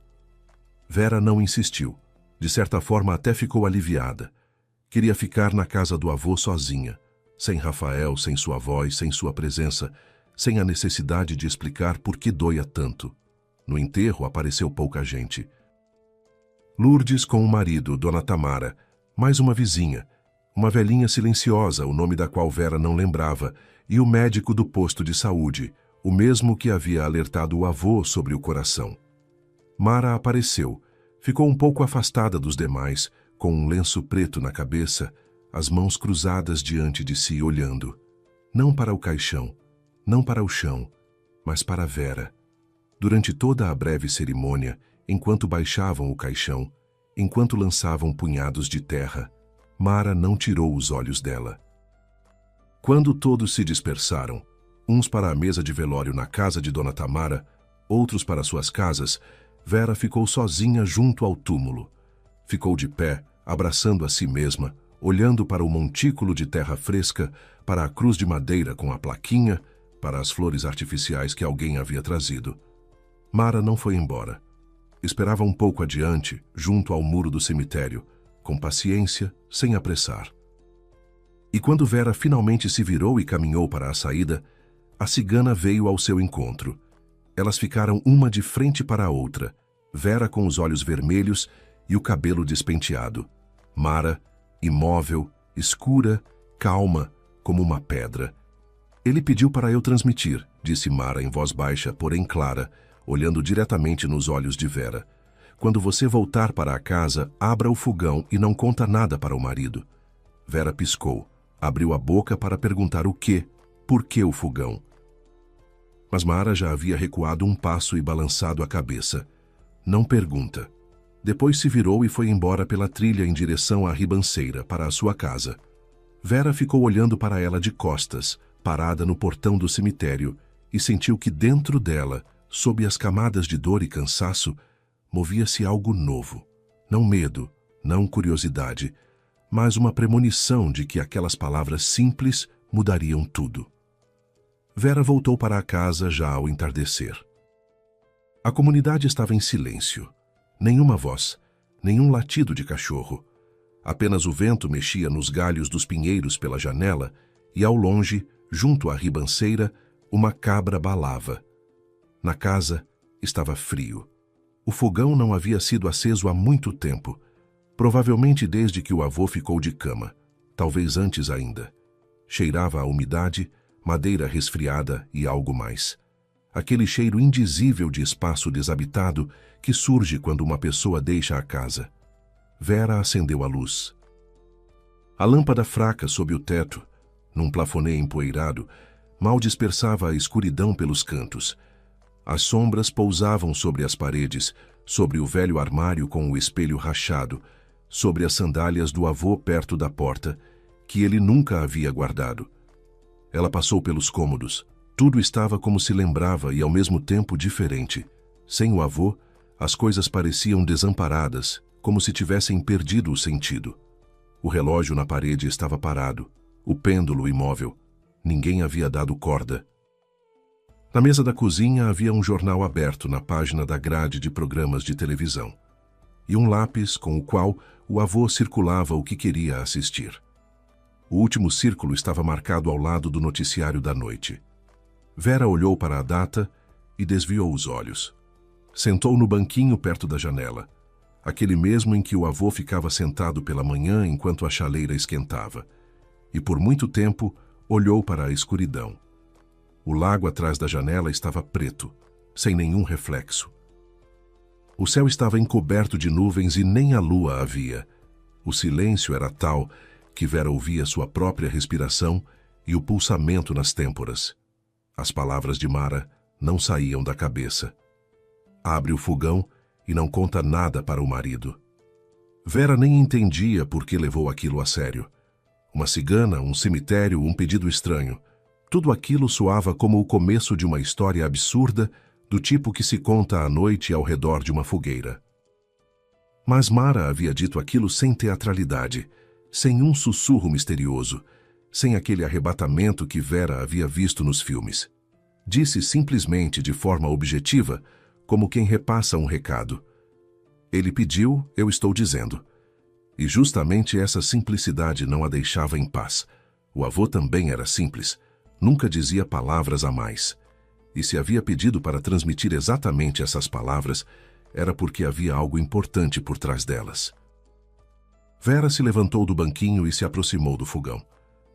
Vera não insistiu. De certa forma, até ficou aliviada. Queria ficar na casa do avô sozinha, sem Rafael, sem sua voz, sem sua presença, sem a necessidade de explicar por que doía tanto. No enterro apareceu pouca gente. Lourdes com o marido, Dona Tamara, mais uma vizinha, uma velhinha silenciosa, o nome da qual Vera não lembrava, e o médico do posto de saúde, o mesmo que havia alertado o avô sobre o coração. Mara apareceu, ficou um pouco afastada dos demais, com um lenço preto na cabeça, as mãos cruzadas diante de si, olhando. Não para o caixão, não para o chão, mas para Vera. Durante toda a breve cerimônia, enquanto baixavam o caixão, enquanto lançavam punhados de terra, Mara não tirou os olhos dela. Quando todos se dispersaram, uns para a mesa de velório na casa de Dona Tamara, outros para suas casas, Vera ficou sozinha junto ao túmulo. Ficou de pé, abraçando a si mesma, olhando para o montículo de terra fresca, para a cruz de madeira com a plaquinha, para as flores artificiais que alguém havia trazido. Mara não foi embora. Esperava um pouco adiante, junto ao muro do cemitério, com paciência, sem apressar. E quando Vera finalmente se virou e caminhou para a saída, a cigana veio ao seu encontro. Elas ficaram uma de frente para a outra, Vera com os olhos vermelhos e o cabelo despenteado. Mara, imóvel, escura, calma, como uma pedra. Ele pediu para eu transmitir, disse Mara em voz baixa, porém clara, olhando diretamente nos olhos de Vera. Quando você voltar para a casa, abra o fogão e não conta nada para o marido. Vera piscou, abriu a boca para perguntar o quê, por que o fogão. Mas Mara já havia recuado um passo e balançado a cabeça. Não pergunta. Depois se virou e foi embora pela trilha em direção à ribanceira, para a sua casa. Vera ficou olhando para ela de costas, parada no portão do cemitério, e sentiu que dentro dela, sob as camadas de dor e cansaço, movia-se algo novo. Não medo, não curiosidade, mas uma premonição de que aquelas palavras simples mudariam tudo. Vera voltou para a casa já ao entardecer. A comunidade estava em silêncio. Nenhuma voz, nenhum latido de cachorro. Apenas o vento mexia nos galhos dos pinheiros pela janela e, ao longe, junto à ribanceira, uma cabra balava. Na casa estava frio. O fogão não havia sido aceso há muito tempo, provavelmente desde que o avô ficou de cama, talvez antes ainda. Cheirava a umidade, madeira resfriada e algo mais. Aquele cheiro indizível de espaço desabitado que surge quando uma pessoa deixa a casa. Vera acendeu a luz. A lâmpada fraca sob o teto, num plafonê empoeirado, mal dispersava a escuridão pelos cantos. As sombras pousavam sobre as paredes, sobre o velho armário com o espelho rachado, sobre as sandálias do avô perto da porta, que ele nunca havia guardado. Ela passou pelos cômodos. Tudo estava como se lembrava e ao mesmo tempo diferente. Sem o avô, as coisas pareciam desamparadas, como se tivessem perdido o sentido. O relógio na parede estava parado, o pêndulo imóvel. Ninguém havia dado corda. Na mesa da cozinha havia um jornal aberto na página da grade de programas de televisão e um lápis com o qual o avô circulava o que queria assistir. O último círculo estava marcado ao lado do noticiário da noite. Vera olhou para a data e desviou os olhos. Sentou no banquinho perto da janela, aquele mesmo em que o avô ficava sentado pela manhã enquanto a chaleira esquentava, e por muito tempo olhou para a escuridão. O lago atrás da janela estava preto, sem nenhum reflexo. O céu estava encoberto de nuvens e nem a lua havia. O silêncio era tal que Vera ouvia sua própria respiração e o pulsamento nas têmporas. As palavras de Mara não saíam da cabeça. Abre o fogão e não conta nada para o marido. Vera nem entendia por que levou aquilo a sério. Uma cigana, um cemitério, um pedido estranho. Tudo aquilo soava como o começo de uma história absurda, do tipo que se conta à noite ao redor de uma fogueira. Mas Mara havia dito aquilo sem teatralidade, sem um sussurro misterioso, sem aquele arrebatamento que Vera havia visto nos filmes. Disse simplesmente de forma objetiva, como quem repassa um recado. Ele pediu, eu estou dizendo. E justamente essa simplicidade não a deixava em paz. O avô também era simples, nunca dizia palavras a mais. E se havia pedido para transmitir exatamente essas palavras, era porque havia algo importante por trás delas. Vera se levantou do banquinho e se aproximou do fogão.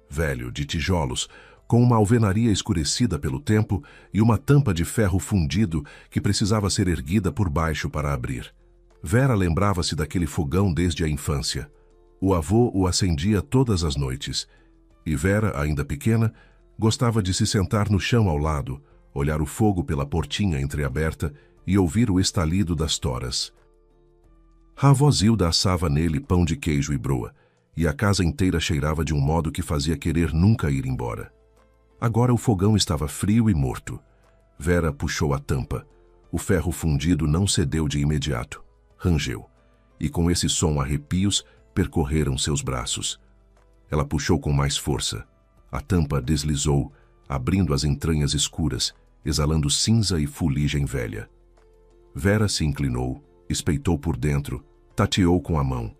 Velho, de tijolos, com uma alvenaria escurecida pelo tempo e uma tampa de ferro fundido que precisava ser erguida por baixo para abrir. Vera lembrava-se daquele fogão desde a infância. O avô o acendia todas as noites. E Vera, ainda pequena, gostava de se sentar no chão ao lado, olhar o fogo pela portinha entreaberta e ouvir o estalido das toras. A avó Zilda assava nele pão de queijo e broa, e a casa inteira cheirava de um modo que fazia querer nunca ir embora. Agora o fogão estava frio e morto. Vera puxou a tampa. O ferro fundido não cedeu de imediato. Rangeu. E com esse som arrepios percorreram seus braços. Ela puxou com mais força. A tampa deslizou, abrindo as entranhas escuras, exalando cinza e fuligem velha. Vera se inclinou, espeitou por dentro, tateou com a mão.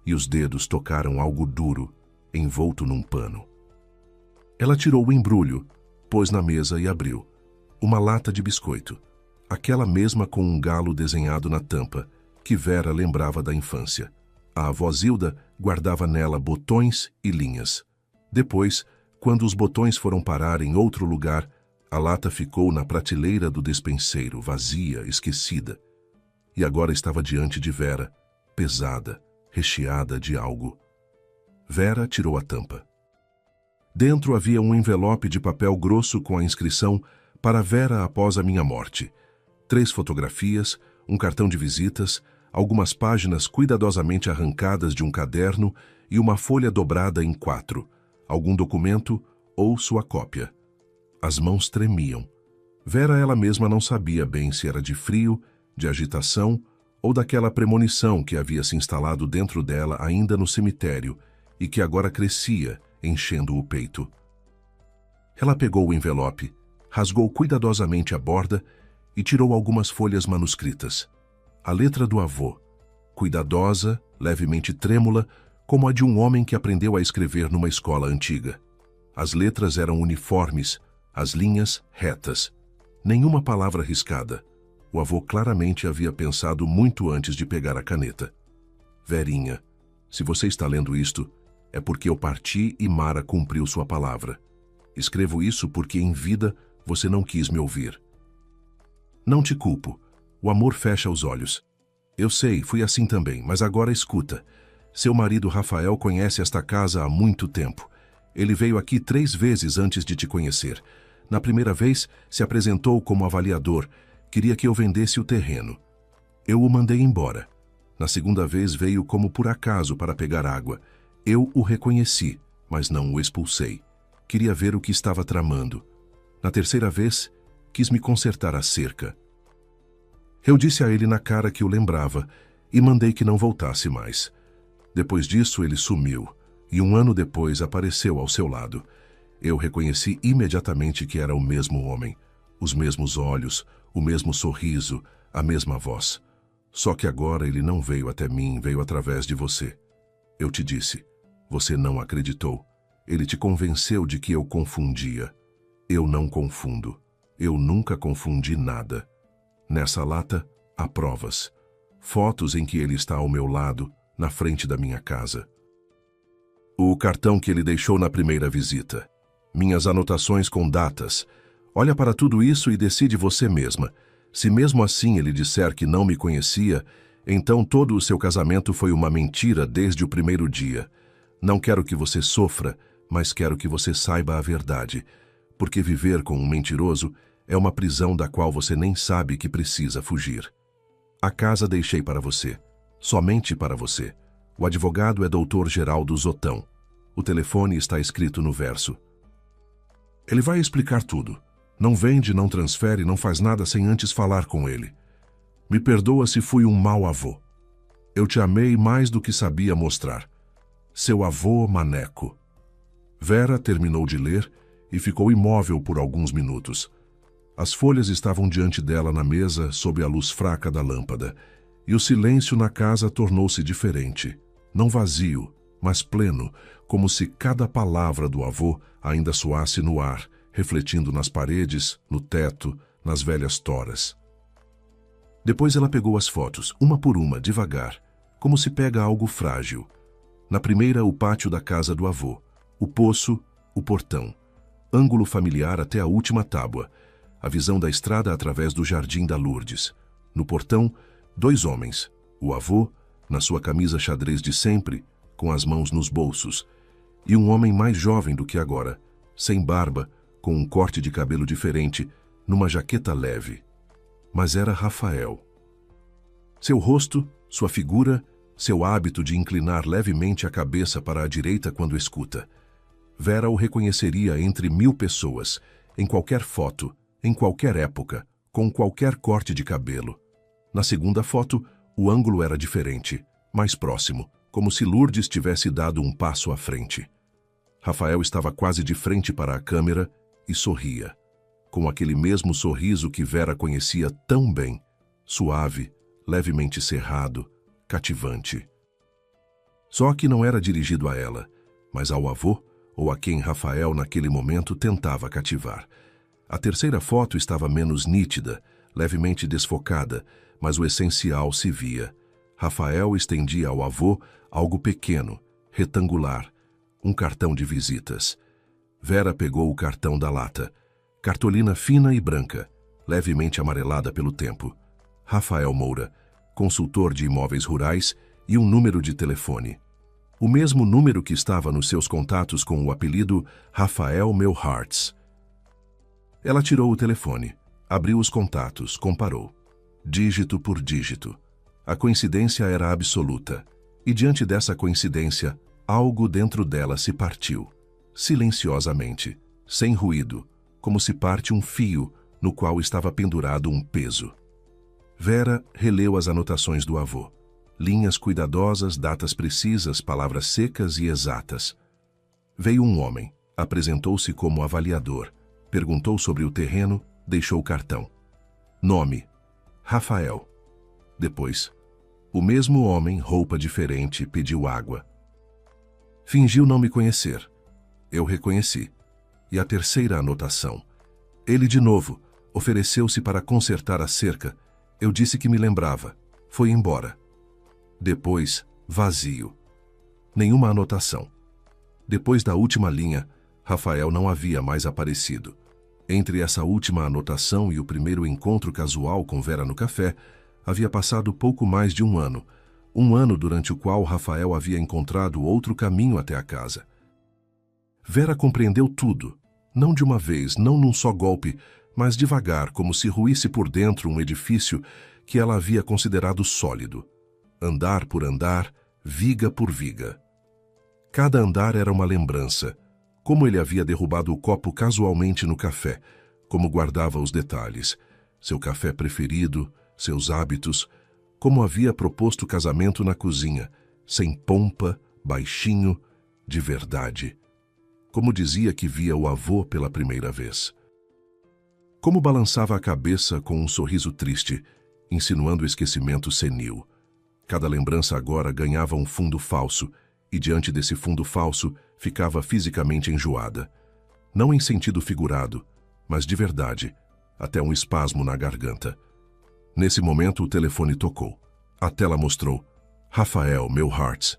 E os dedos tocaram algo duro, envolto num pano. Ela tirou o embrulho, pôs na mesa e abriu. Uma lata de biscoito. Aquela mesma com um galo desenhado na tampa, que Vera lembrava da infância. A avó Zilda guardava nela botões e linhas. Depois, quando os botões foram parar em outro lugar, a lata ficou na prateleira do despenseiro, vazia, esquecida. E agora estava diante de Vera, pesada, recheada de algo. Vera tirou a tampa. Dentro havia um envelope de papel grosso com a inscrição "Para Vera após a minha morte". 3 fotografias, um cartão de visitas, algumas páginas cuidadosamente arrancadas de um caderno e uma folha dobrada em 4, algum documento ou sua cópia. As mãos tremiam. Vera ela mesma não sabia bem se era de frio, de agitação ou daquela premonição que havia se instalado dentro dela ainda no cemitério e que agora crescia, enchendo o peito. Ela pegou o envelope, rasgou cuidadosamente a borda e tirou algumas folhas manuscritas. A letra do avô, cuidadosa, levemente trêmula, como a de um homem que aprendeu a escrever numa escola antiga. As letras eram uniformes, as linhas retas. Nenhuma palavra riscada. O avô claramente havia pensado muito antes de pegar a caneta. Verinha, se você está lendo isto, é porque eu parti e Mara cumpriu sua palavra. Escrevo isso porque em vida você não quis me ouvir. Não te culpo. O amor fecha os olhos. Eu sei, fui assim também, mas agora escuta. Seu marido Rafael conhece esta casa há muito tempo. Ele veio aqui 3 vezes antes de te conhecer. Na primeira vez, se apresentou como avaliador. Queria que eu vendesse o terreno. Eu o mandei embora. Na segunda vez veio como por acaso para pegar água. Eu o reconheci, mas não o expulsei. Queria ver o que estava tramando. Na terceira vez, quis me consertar a cerca. Eu disse a ele na cara que o lembrava e mandei que não voltasse mais. Depois disso, ele sumiu e 1 ano depois apareceu ao seu lado. Eu reconheci imediatamente que era o mesmo homem, os mesmos olhos, o mesmo sorriso, a mesma voz. Só que agora ele não veio até mim, veio através de você. Eu te disse, você não acreditou. Ele te convenceu de que eu confundia. Eu não confundo. Eu nunca confundi nada. Nessa lata, há provas. Fotos em que ele está ao meu lado, na frente da minha casa. O cartão que ele deixou na primeira visita. Minhas anotações com datas. Olha para tudo isso e decide você mesma. Se mesmo assim ele disser que não me conhecia, então todo o seu casamento foi uma mentira desde o primeiro dia. Não quero que você sofra, mas quero que você saiba a verdade. Porque viver com um mentiroso é uma prisão da qual você nem sabe que precisa fugir. A casa deixei para você. Somente para você. O advogado é Dr. Geraldo Zotão. O telefone está escrito no verso. Ele vai explicar tudo. Não vende, não transfere, não faz nada sem antes falar com ele. Me perdoa se fui um mau avô. Eu te amei mais do que sabia mostrar. Seu avô maneco. Vera terminou de ler e ficou imóvel por alguns minutos. As folhas estavam diante dela na mesa, sob a luz fraca da lâmpada, e o silêncio na casa tornou-se diferente, não vazio, mas pleno, como se cada palavra do avô ainda soasse no ar, refletindo nas paredes, no teto, nas velhas toras. Depois ela pegou as fotos, uma por uma, devagar, como se pega algo frágil. Na primeira, o pátio da casa do avô, o poço, o portão, ângulo familiar até a última tábua, a visão da estrada através do jardim da Lourdes. No portão, 2 homens, o avô, na sua camisa xadrez de sempre, com as mãos nos bolsos, e um homem mais jovem do que agora, sem barba, com um corte de cabelo diferente, numa jaqueta leve. Mas era Rafael. Seu rosto, sua figura, seu hábito de inclinar levemente a cabeça para a direita quando escuta. Vera o reconheceria entre 1000 pessoas, em qualquer foto, em qualquer época, com qualquer corte de cabelo. Na segunda foto, o ângulo era diferente, mais próximo, como se Lourdes tivesse dado um passo à frente. Rafael estava quase de frente para a câmera e sorria, com aquele mesmo sorriso que Vera conhecia tão bem, suave, levemente cerrado, cativante. Só que não era dirigido a ela, mas ao avô, ou a quem Rafael naquele momento tentava cativar. A terceira foto estava menos nítida, levemente desfocada, mas o essencial se via. Rafael estendia ao avô algo pequeno, retangular, um cartão de visitas. Vera pegou o cartão da lata. Cartolina fina e branca, levemente amarelada pelo tempo. Rafael Moura, consultor de imóveis rurais, e um número de telefone. O mesmo número que estava nos seus contatos com o apelido Rafael Meu Hearts. Ela tirou o telefone, abriu os contatos, comparou. Dígito por dígito. A coincidência era absoluta. E diante dessa coincidência, algo dentro dela se partiu. Silenciosamente, sem ruído, como se parte um fio no qual estava pendurado um peso. Vera releu as anotações do avô. Linhas cuidadosas, datas precisas, palavras secas e exatas. Veio um homem, apresentou-se como avaliador, perguntou sobre o terreno, deixou o cartão. Nome: Rafael. Depois, o mesmo homem, roupa diferente, pediu água. Fingiu não me conhecer. Eu reconheci. E a terceira anotação. Ele de novo, ofereceu-se para consertar a cerca. Eu disse que me lembrava. Foi embora. Depois, vazio. Nenhuma anotação. Depois da última linha, Rafael não havia mais aparecido. Entre essa última anotação e o primeiro encontro casual com Vera no café, havia passado pouco mais de um ano durante o qual Rafael havia encontrado outro caminho até a casa. Vera compreendeu tudo, não de uma vez, não num só golpe, mas devagar, como se ruísse por dentro um edifício que ela havia considerado sólido. Andar por andar, viga por viga. Cada andar era uma lembrança, como ele havia derrubado o copo casualmente no café, como guardava os detalhes, seu café preferido, seus hábitos, como havia proposto o casamento na cozinha, sem pompa, baixinho, de verdade. Como dizia que via o avô pela primeira vez. Como balançava a cabeça com um sorriso triste, insinuando esquecimento senil. Cada lembrança agora ganhava um fundo falso, e diante desse fundo falso ficava fisicamente enjoada. Não em sentido figurado, mas de verdade, até um espasmo na garganta. Nesse momento o telefone tocou. A tela mostrou Rafael Meu Hearts.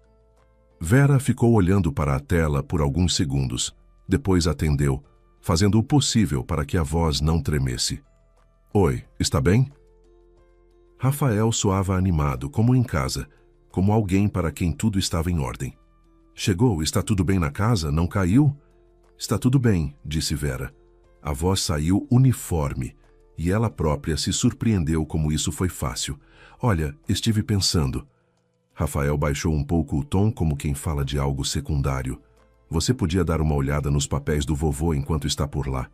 Vera ficou olhando para a tela por alguns segundos, depois atendeu, fazendo o possível para que a voz não tremesse. Oi, está bem? Rafael soava animado, como em casa, como alguém para quem tudo estava em ordem. Chegou, está tudo bem na casa? Não caiu? Está tudo bem, disse Vera. A voz saiu uniforme, e ela própria se surpreendeu como isso foi fácil. Olha, estive pensando. Rafael baixou um pouco o tom como quem fala de algo secundário. Você podia dar uma olhada nos papéis do vovô enquanto está por lá.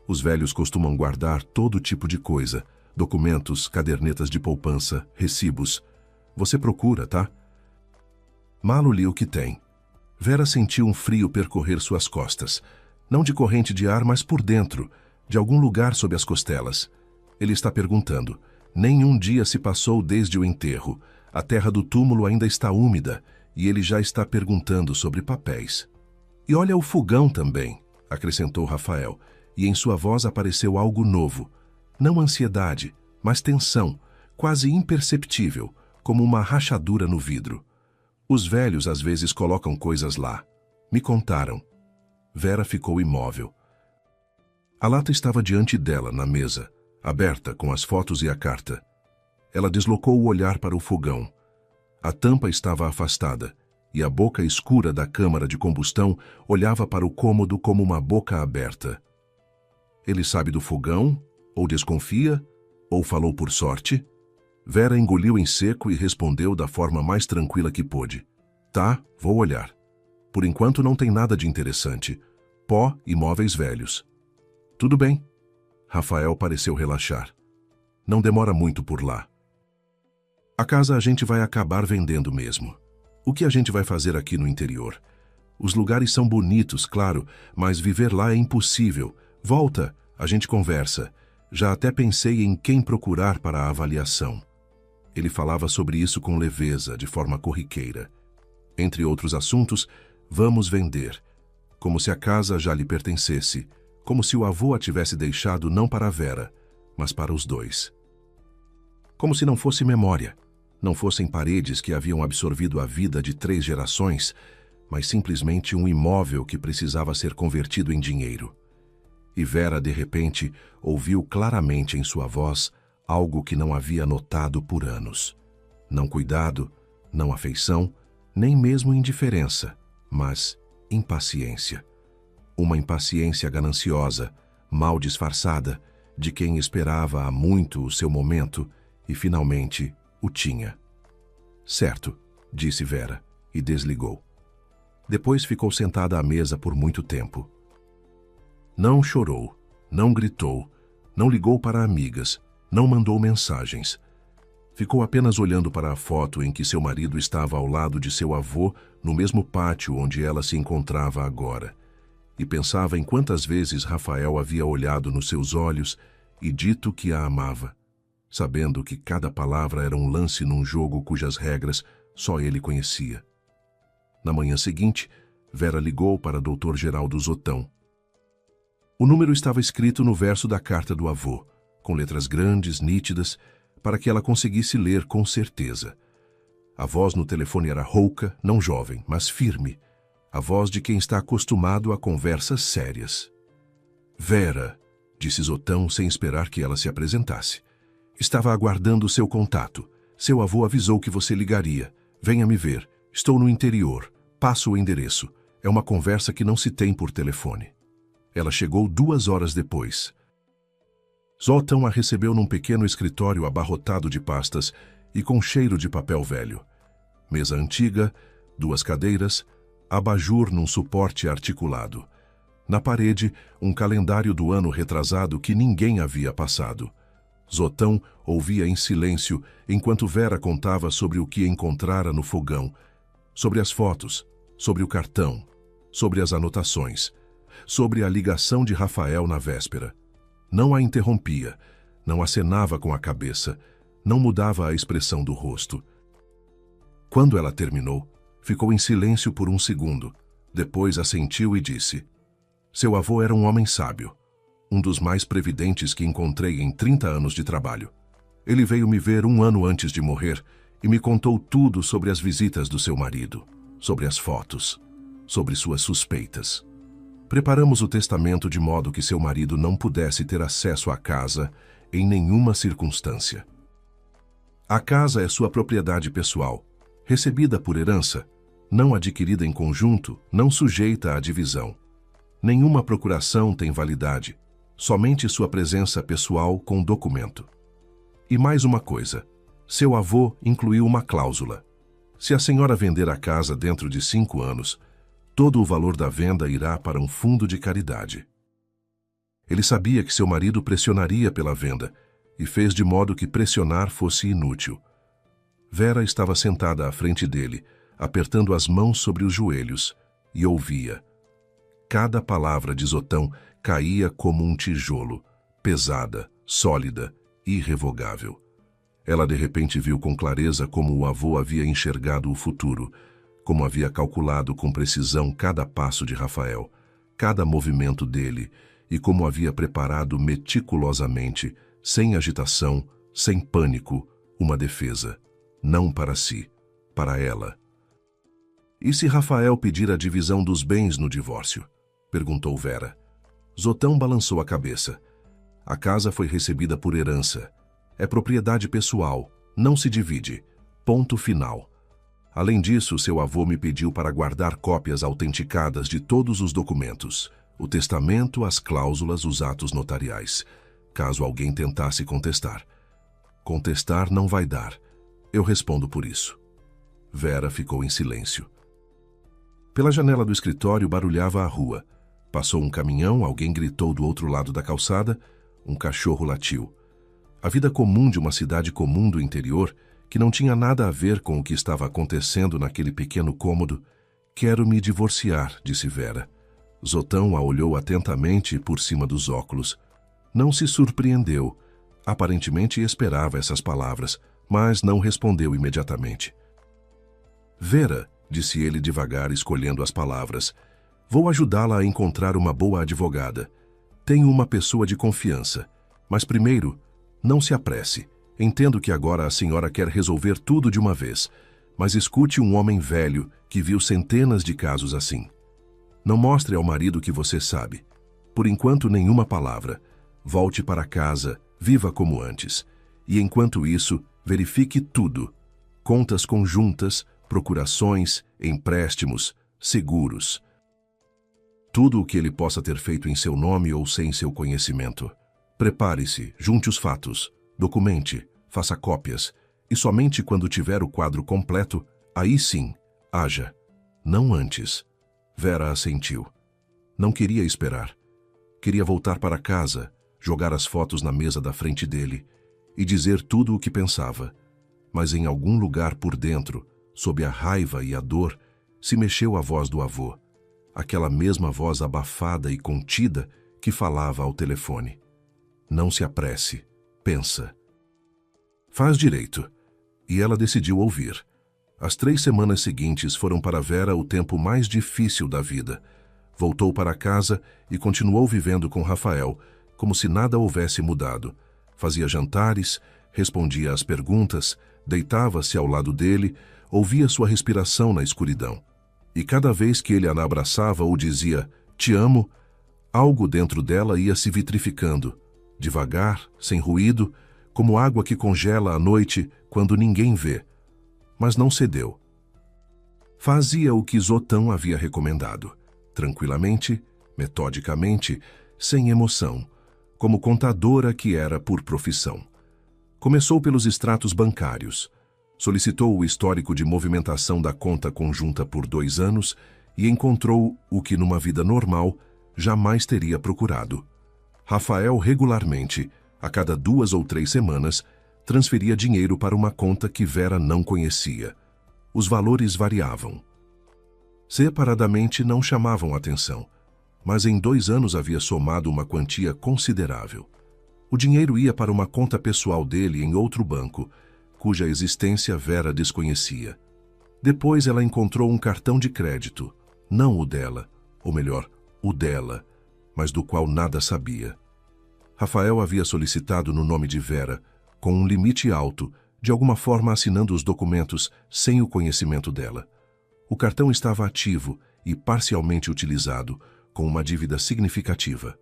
Os velhos costumam guardar todo tipo de coisa. Documentos, cadernetas de poupança, recibos. Você procura, tá? Malo li o que tem. Vera sentiu um frio percorrer suas costas. Não de corrente de ar, mas por dentro, de algum lugar sob as costelas. Ele está perguntando. Nem um dia se passou desde o enterro. A terra do túmulo ainda está úmida, e ele já está perguntando sobre papéis. E olha o fogão também, acrescentou Rafael, e em sua voz apareceu algo novo. Não ansiedade, mas tensão, quase imperceptível, como uma rachadura no vidro. Os velhos às vezes colocam coisas lá. Me contaram. Vera ficou imóvel. A lata estava diante dela, na mesa, aberta com as fotos e a carta. Ela deslocou o olhar para o fogão. A tampa estava afastada, e a boca escura da câmara de combustão olhava para o cômodo como uma boca aberta. Ele sabe do fogão? Ou desconfia? Ou falou por sorte? Vera engoliu em seco e respondeu da forma mais tranquila que pôde. Tá, vou olhar. Por enquanto não tem nada de interessante. Pó e móveis velhos. Tudo bem. Rafael pareceu relaxar. Não demora muito por lá. A casa a gente vai acabar vendendo mesmo. O que a gente vai fazer aqui no interior? Os lugares são bonitos, claro, mas viver lá é impossível. Volta, a gente conversa. Já até pensei em quem procurar para a avaliação. Ele falava sobre isso com leveza, de forma corriqueira. Entre outros assuntos, vamos vender. Como se a casa já lhe pertencesse. Como se o avô a tivesse deixado não para a Vera, mas para os dois. Como se não fosse memória. Não fossem paredes que haviam absorvido a vida de 3 gerações, mas simplesmente um imóvel que precisava ser convertido em dinheiro. E Vera, de repente, ouviu claramente em sua voz algo que não havia notado por anos. Não cuidado, não afeição, nem mesmo indiferença, mas impaciência. Uma impaciência gananciosa, mal disfarçada, de quem esperava há muito o seu momento e finalmente o tinha. Certo, disse Vera, e desligou. Depois ficou sentada à mesa por muito tempo. Não chorou, não gritou, não ligou para amigas, não mandou mensagens. Ficou apenas olhando para a foto em que seu marido estava ao lado de seu avô, no mesmo pátio onde ela se encontrava agora, e pensava em quantas vezes Rafael havia olhado nos seus olhos e dito que a amava, sabendo que cada palavra era um lance num jogo cujas regras só ele conhecia. Na manhã seguinte, Vera ligou para Dr. Geraldo Zotão. O número estava escrito no verso da carta do avô, com letras grandes, nítidas, para que ela conseguisse ler com certeza. A voz no telefone era rouca, não jovem, mas firme. A voz de quem está acostumado a conversas sérias. Vera, disse Zotão sem esperar que ela se apresentasse. Estava aguardando seu contato. Seu avô avisou que você ligaria. Venha me ver. Estou no interior. Passo o endereço. É uma conversa que não se tem por telefone. Ela chegou 2 horas depois. Zotão a recebeu num pequeno escritório abarrotado de pastas e com cheiro de papel velho. Mesa antiga, 2 cadeiras, abajur num suporte articulado. Na parede, um calendário do ano retrasado que ninguém havia passado. Zotão ouvia em silêncio enquanto Vera contava sobre o que encontrara no fogão, sobre as fotos, sobre o cartão, sobre as anotações, sobre a ligação de Rafael na véspera. Não a interrompia, não acenava com a cabeça, não mudava a expressão do rosto. Quando ela terminou, ficou em silêncio por um segundo, depois assentiu e disse: seu avô era um homem sábio, um dos mais previdentes que encontrei em 30 anos de trabalho. Ele veio me ver 1 ano antes de morrer e me contou tudo sobre as visitas do seu marido, sobre as fotos, sobre suas suspeitas. Preparamos o testamento de modo que seu marido não pudesse ter acesso à casa em nenhuma circunstância. A casa é sua propriedade pessoal, recebida por herança, não adquirida em conjunto, não sujeita à divisão. Nenhuma procuração tem validade, somente sua presença pessoal com documento. E mais uma coisa, seu avô incluiu uma cláusula. Se a senhora vender a casa dentro de 5 anos, todo o valor da venda irá para um fundo de caridade. Ele sabia que seu marido pressionaria pela venda e fez de modo que pressionar fosse inútil. Vera estava sentada à frente dele, apertando as mãos sobre os joelhos, e ouvia. Cada palavra de Zotão caía como um tijolo, pesada, sólida, irrevogável. Ela de repente viu com clareza como o avô havia enxergado o futuro, como havia calculado com precisão cada passo de Rafael, cada movimento dele, e como havia preparado meticulosamente, sem agitação, sem pânico, uma defesa, não para si, para ela. E se Rafael pedir a divisão dos bens no divórcio? Perguntou Vera. Zotão balançou a cabeça. A casa foi recebida por herança. É propriedade pessoal, não se divide. Ponto final. Além disso, seu avô me pediu para guardar cópias autenticadas de todos os documentos, o testamento, as cláusulas, os atos notariais, caso alguém tentasse contestar. Contestar não vai dar. Eu respondo por isso. Vera ficou em silêncio. Pela janela do escritório barulhava a rua. Passou um caminhão, alguém gritou do outro lado da calçada, um cachorro latiu. A vida comum de uma cidade comum do interior, que não tinha nada a ver com o que estava acontecendo naquele pequeno cômodo. Quero me divorciar, disse Vera. Zotão a olhou atentamente por cima dos óculos. Não se surpreendeu. Aparentemente esperava essas palavras, mas não respondeu imediatamente. Vera, disse ele devagar, escolhendo as palavras, vou ajudá-la a encontrar uma boa advogada. Tenho uma pessoa de confiança. Mas primeiro, não se apresse. Entendo que agora a senhora quer resolver tudo de uma vez, mas escute um homem velho que viu centenas de casos assim. Não mostre ao marido que você sabe. Por enquanto, nenhuma palavra. Volte para casa, viva como antes. E enquanto isso, verifique tudo. Contas conjuntas, procurações, empréstimos, seguros. Tudo o que ele possa ter feito em seu nome ou sem seu conhecimento. Prepare-se, junte os fatos, documente, faça cópias, e somente quando tiver o quadro completo, aí sim, haja. Não antes. Vera assentiu. Não queria esperar. Queria voltar para casa, jogar as fotos na mesa da frente dele e dizer tudo o que pensava. Mas em algum lugar por dentro, sob a raiva e a dor, se mexeu a voz do avô. Aquela mesma voz abafada e contida que falava ao telefone. Não se apresse. Pensa. Faz direito. E ela decidiu ouvir. As 3 semanas seguintes foram para Vera o tempo mais difícil da vida. Voltou para casa e continuou vivendo com Rafael, como se nada houvesse mudado. Fazia jantares, respondia às perguntas, deitava-se ao lado dele, ouvia sua respiração na escuridão. E cada vez que ele a abraçava ou dizia, te amo, algo dentro dela ia se vitrificando, devagar, sem ruído, como água que congela à noite quando ninguém vê. Mas não cedeu. Fazia o que Zotão havia recomendado, tranquilamente, metodicamente, sem emoção, como contadora que era por profissão. Começou pelos extratos bancários, solicitou o histórico de movimentação da conta conjunta por 2 anos e encontrou o que numa vida normal jamais teria procurado. Rafael regularmente, a cada 2 ou 3 semanas, transferia dinheiro para uma conta que Vera não conhecia. Os valores variavam. Separadamente não chamavam atenção, mas em 2 anos havia somado uma quantia considerável. O dinheiro ia para uma conta pessoal dele em outro banco, cuja existência Vera desconhecia. Depois ela encontrou um cartão de crédito, não o dela, ou melhor, o dela, mas do qual nada sabia. Rafael havia solicitado no nome de Vera, com um limite alto, de alguma forma assinando os documentos sem o conhecimento dela. O cartão estava ativo e parcialmente utilizado, com uma dívida significativa.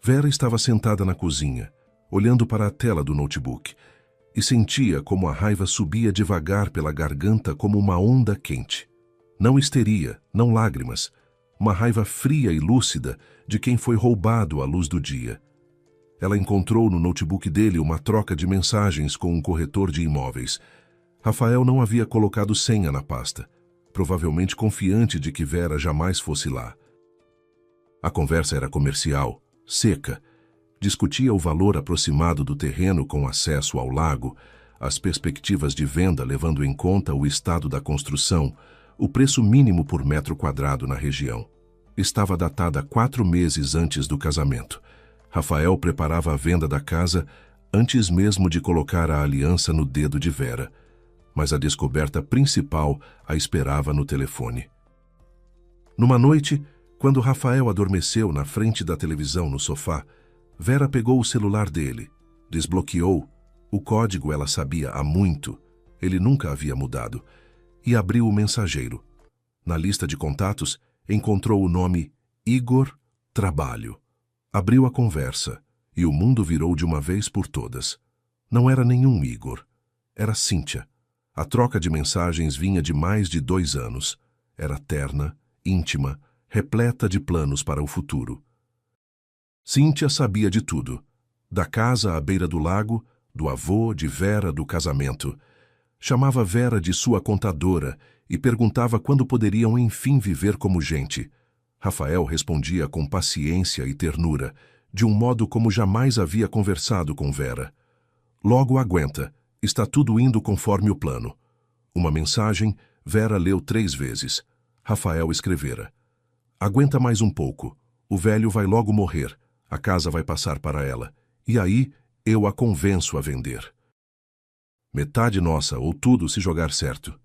Vera estava sentada na cozinha, olhando para a tela do notebook, e sentia como a raiva subia devagar pela garganta como uma onda quente. Não histeria, não lágrimas, uma raiva fria e lúcida de quem foi roubado à luz do dia. Ela encontrou no notebook dele uma troca de mensagens com um corretor de imóveis. Rafael não havia colocado senha na pasta, provavelmente confiante de que Vera jamais fosse lá. A conversa era comercial, seca. Discutia o valor aproximado do terreno com acesso ao lago, as perspectivas de venda levando em conta o estado da construção, o preço mínimo por metro quadrado na região. Estava datada 4 meses antes do casamento. Rafael preparava a venda da casa antes mesmo de colocar a aliança no dedo de Vera. mas a descoberta principal a esperava no telefone. Numa noite, quando Rafael adormeceu na frente da televisão no sofá, Vera pegou o celular dele, desbloqueou, o código ela sabia há muito, ele nunca havia mudado, e abriu o mensageiro. Na lista de contatos, encontrou o nome Igor Trabalho. Abriu a conversa, e o mundo virou de uma vez por todas. Não era nenhum Igor, era Cíntia. A troca de mensagens vinha de mais de 2 anos. Era terna, íntima, repleta de planos para o futuro. Cíntia sabia de tudo. Da casa à beira do lago, do avô, de Vera, do casamento. Chamava Vera de sua contadora e perguntava quando poderiam enfim viver como gente. Rafael respondia com paciência e ternura, de um modo como jamais havia conversado com Vera. Logo aguenta, está tudo indo conforme o plano. Uma mensagem, Vera leu 3 vezes. Rafael escrevera: aguenta mais um pouco, o velho vai logo morrer, a casa vai passar para ela, e aí eu a convenço a vender. Metade nossa ou tudo se jogar certo.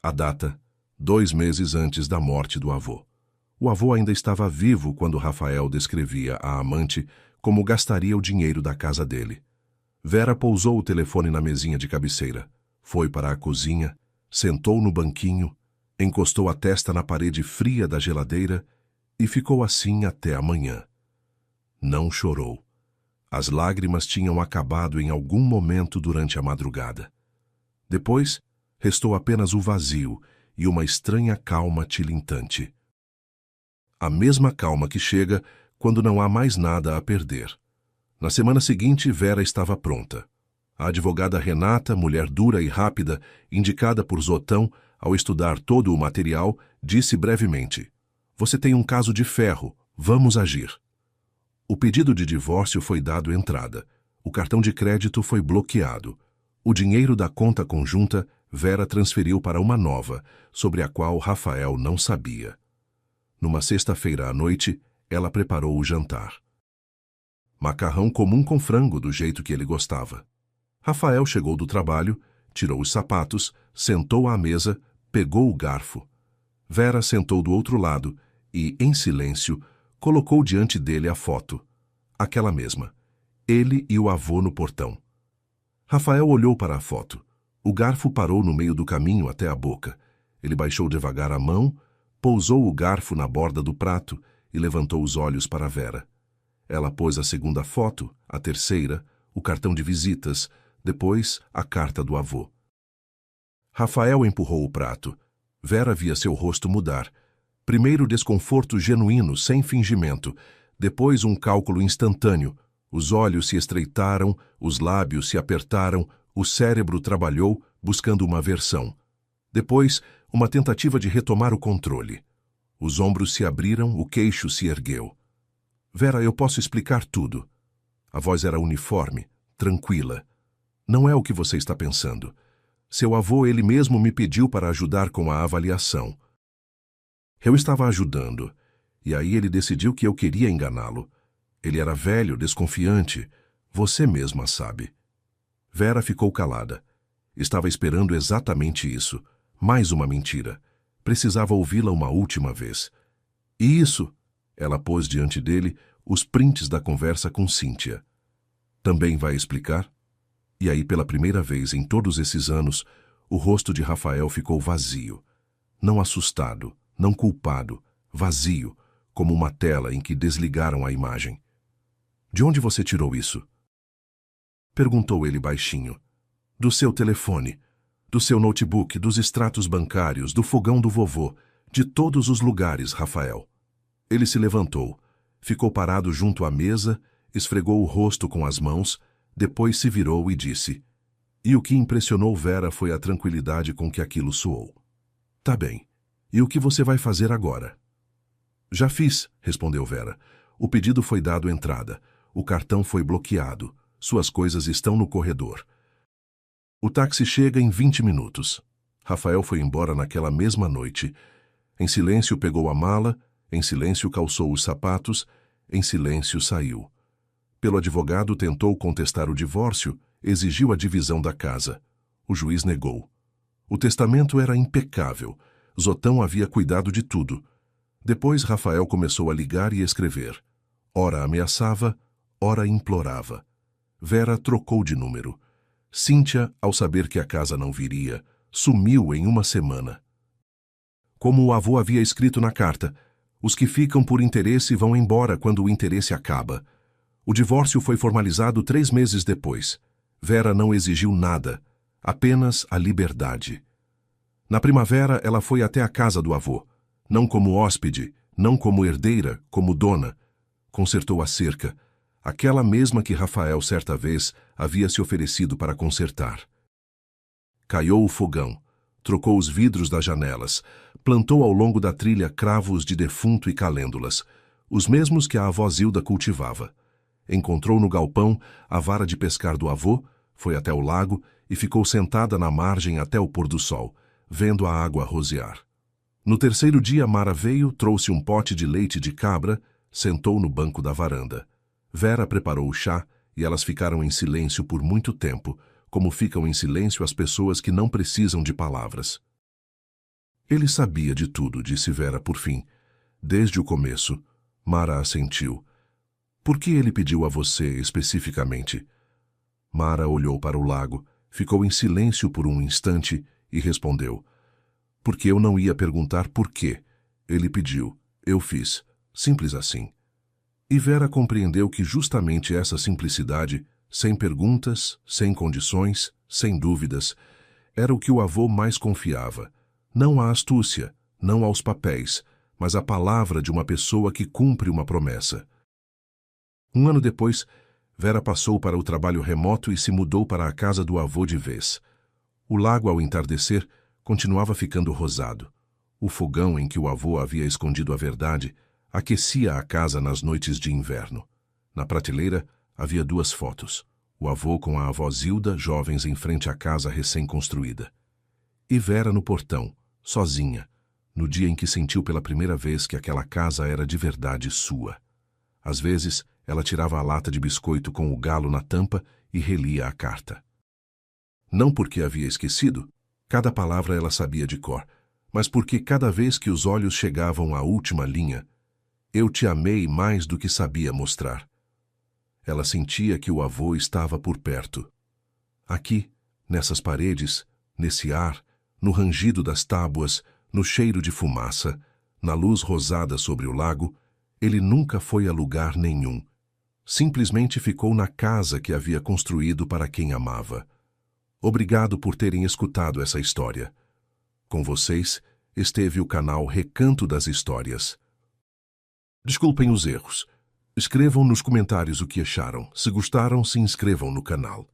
A data, 2 meses antes da morte do avô. O avô ainda estava vivo quando Rafael descrevia à amante como gastaria o dinheiro da casa dele. Vera pousou o telefone na mesinha de cabeceira, foi para a cozinha, sentou no banquinho, encostou a testa na parede fria da geladeira e ficou assim até amanhã. Não chorou. As lágrimas tinham acabado em algum momento durante a madrugada. Depois, restou apenas o vazio e uma estranha calma tilintante. A mesma calma que chega quando não há mais nada a perder. Na semana seguinte, Vera estava pronta. A advogada Renata, mulher dura e rápida, indicada por Zotão, ao estudar todo o material, disse brevemente: você tem um caso de ferro, vamos agir. O pedido de divórcio foi dado entrada. O cartão de crédito foi bloqueado. O dinheiro da conta conjunta, Vera transferiu para uma nova, sobre a qual Rafael não sabia. Numa sexta-feira à noite, ela preparou o jantar. Macarrão comum com frango, do jeito que ele gostava. Rafael chegou do trabalho, tirou os sapatos, sentou à mesa, pegou o garfo. Vera sentou do outro lado e, em silêncio, colocou diante dele a foto. Aquela mesma. Ele e o avô no portão. Rafael olhou para a foto. O garfo parou no meio do caminho até a boca. Ele baixou devagar a mão, pousou o garfo na borda do prato e levantou os olhos para Vera. Ela pôs a segunda foto, a terceira, o cartão de visitas, depois a carta do avô. Rafael empurrou o prato. Vera via seu rosto mudar. Primeiro desconforto genuíno, sem fingimento. Depois um cálculo instantâneo. Os olhos se estreitaram, os lábios se apertaram, o cérebro trabalhou, buscando uma versão. Depois, uma tentativa de retomar o controle. Os ombros se abriram, o queixo se ergueu. Vera, eu posso explicar tudo. A voz era uniforme, tranquila. Não é o que você está pensando. Seu avô, ele mesmo me pediu para ajudar com a avaliação. Eu estava ajudando, e aí ele decidiu que eu queria enganá-lo. Ele era velho, desconfiante. Você mesma sabe. Vera ficou calada. Estava esperando exatamente isso. Mais uma mentira. Precisava ouvi-la uma última vez. E isso? Ela pôs diante dele os prints da conversa com Cíntia. Também vai explicar? E aí, pela primeira vez em todos esses anos, o rosto de Rafael ficou vazio. Não assustado, não culpado, vazio, como uma tela em que desligaram a imagem. De onde você tirou isso? Perguntou ele baixinho. Do seu telefone, do seu notebook, dos extratos bancários, do fogão do vovô, de todos os lugares, Rafael. Ele se levantou, ficou parado junto à mesa, esfregou o rosto com as mãos, depois se virou e disse. E o que impressionou Vera foi a tranquilidade com que aquilo soou. Tá bem. E o que você vai fazer agora? Já fiz, respondeu Vera. O pedido foi dado entrada. O cartão foi bloqueado. Suas coisas estão no corredor. O táxi chega em 20 minutos. Rafael foi embora naquela mesma noite. Em silêncio pegou a mala, em silêncio calçou os sapatos, em silêncio saiu. Pelo advogado tentou contestar o divórcio, exigiu a divisão da casa. O juiz negou. O testamento era impecável. Zotão havia cuidado de tudo. Depois Rafael começou a ligar e escrever. Ora ameaçava, ora implorava. Vera trocou de número. Cíntia, ao saber que a casa não viria, sumiu em uma semana. Como o avô havia escrito na carta, os que ficam por interesse vão embora quando o interesse acaba. O divórcio foi formalizado 3 meses depois. Vera não exigiu nada, apenas a liberdade. Na primavera, ela foi até a casa do avô, não como hóspede, não como herdeira, como dona. Consertou a cerca, aquela mesma que Rafael certa vez havia se oferecido para consertar. Caiou o fogão, trocou os vidros das janelas, plantou ao longo da trilha cravos de defunto e calêndulas, os mesmos que a avó Zilda cultivava. Encontrou no galpão a vara de pescar do avô, foi até o lago e ficou sentada na margem até o pôr do sol, vendo a água rosear. No terceiro dia, Mara veio, trouxe um pote de leite de cabra, sentou no banco da varanda. Vera preparou o chá e elas ficaram em silêncio por muito tempo, como ficam em silêncio as pessoas que não precisam de palavras. Ele sabia de tudo, disse Vera por fim. Desde o começo. Mara assentiu. Por que ele pediu a você especificamente? Mara olhou para o lago, ficou em silêncio por um instante e respondeu. Porque eu não ia perguntar por quê. Ele pediu. Eu fiz. Simples assim. E Vera compreendeu que justamente essa simplicidade, sem perguntas, sem condições, sem dúvidas, era o que o avô mais confiava. Não a astúcia, não aos papéis, mas a palavra de uma pessoa que cumpre uma promessa. 1 ano depois, Vera passou para o trabalho remoto e se mudou para a casa do avô de vez. O lago, ao entardecer, continuava ficando rosado. O fogão em que o avô havia escondido a verdade aquecia a casa nas noites de inverno. Na prateleira havia 2 fotos. O avô com a avó Zilda, jovens em frente à casa recém-construída. E Vera no portão, sozinha, no dia em que sentiu pela primeira vez que aquela casa era de verdade sua. Às vezes, ela tirava a lata de biscoito com o galo na tampa e relia a carta. Não porque havia esquecido, cada palavra ela sabia de cor, mas porque cada vez que os olhos chegavam à última linha, eu te amei mais do que sabia mostrar. Ela sentia que o avô estava por perto. Aqui, nessas paredes, nesse ar, no rangido das tábuas, no cheiro de fumaça, na luz rosada sobre o lago, ele nunca foi a lugar nenhum. Simplesmente ficou na casa que havia construído para quem amava. Obrigado por terem escutado essa história. Com vocês, esteve o canal Recanto das Histórias. Desculpem os erros. Escrevam nos comentários o que acharam. Se gostaram, se inscrevam no canal.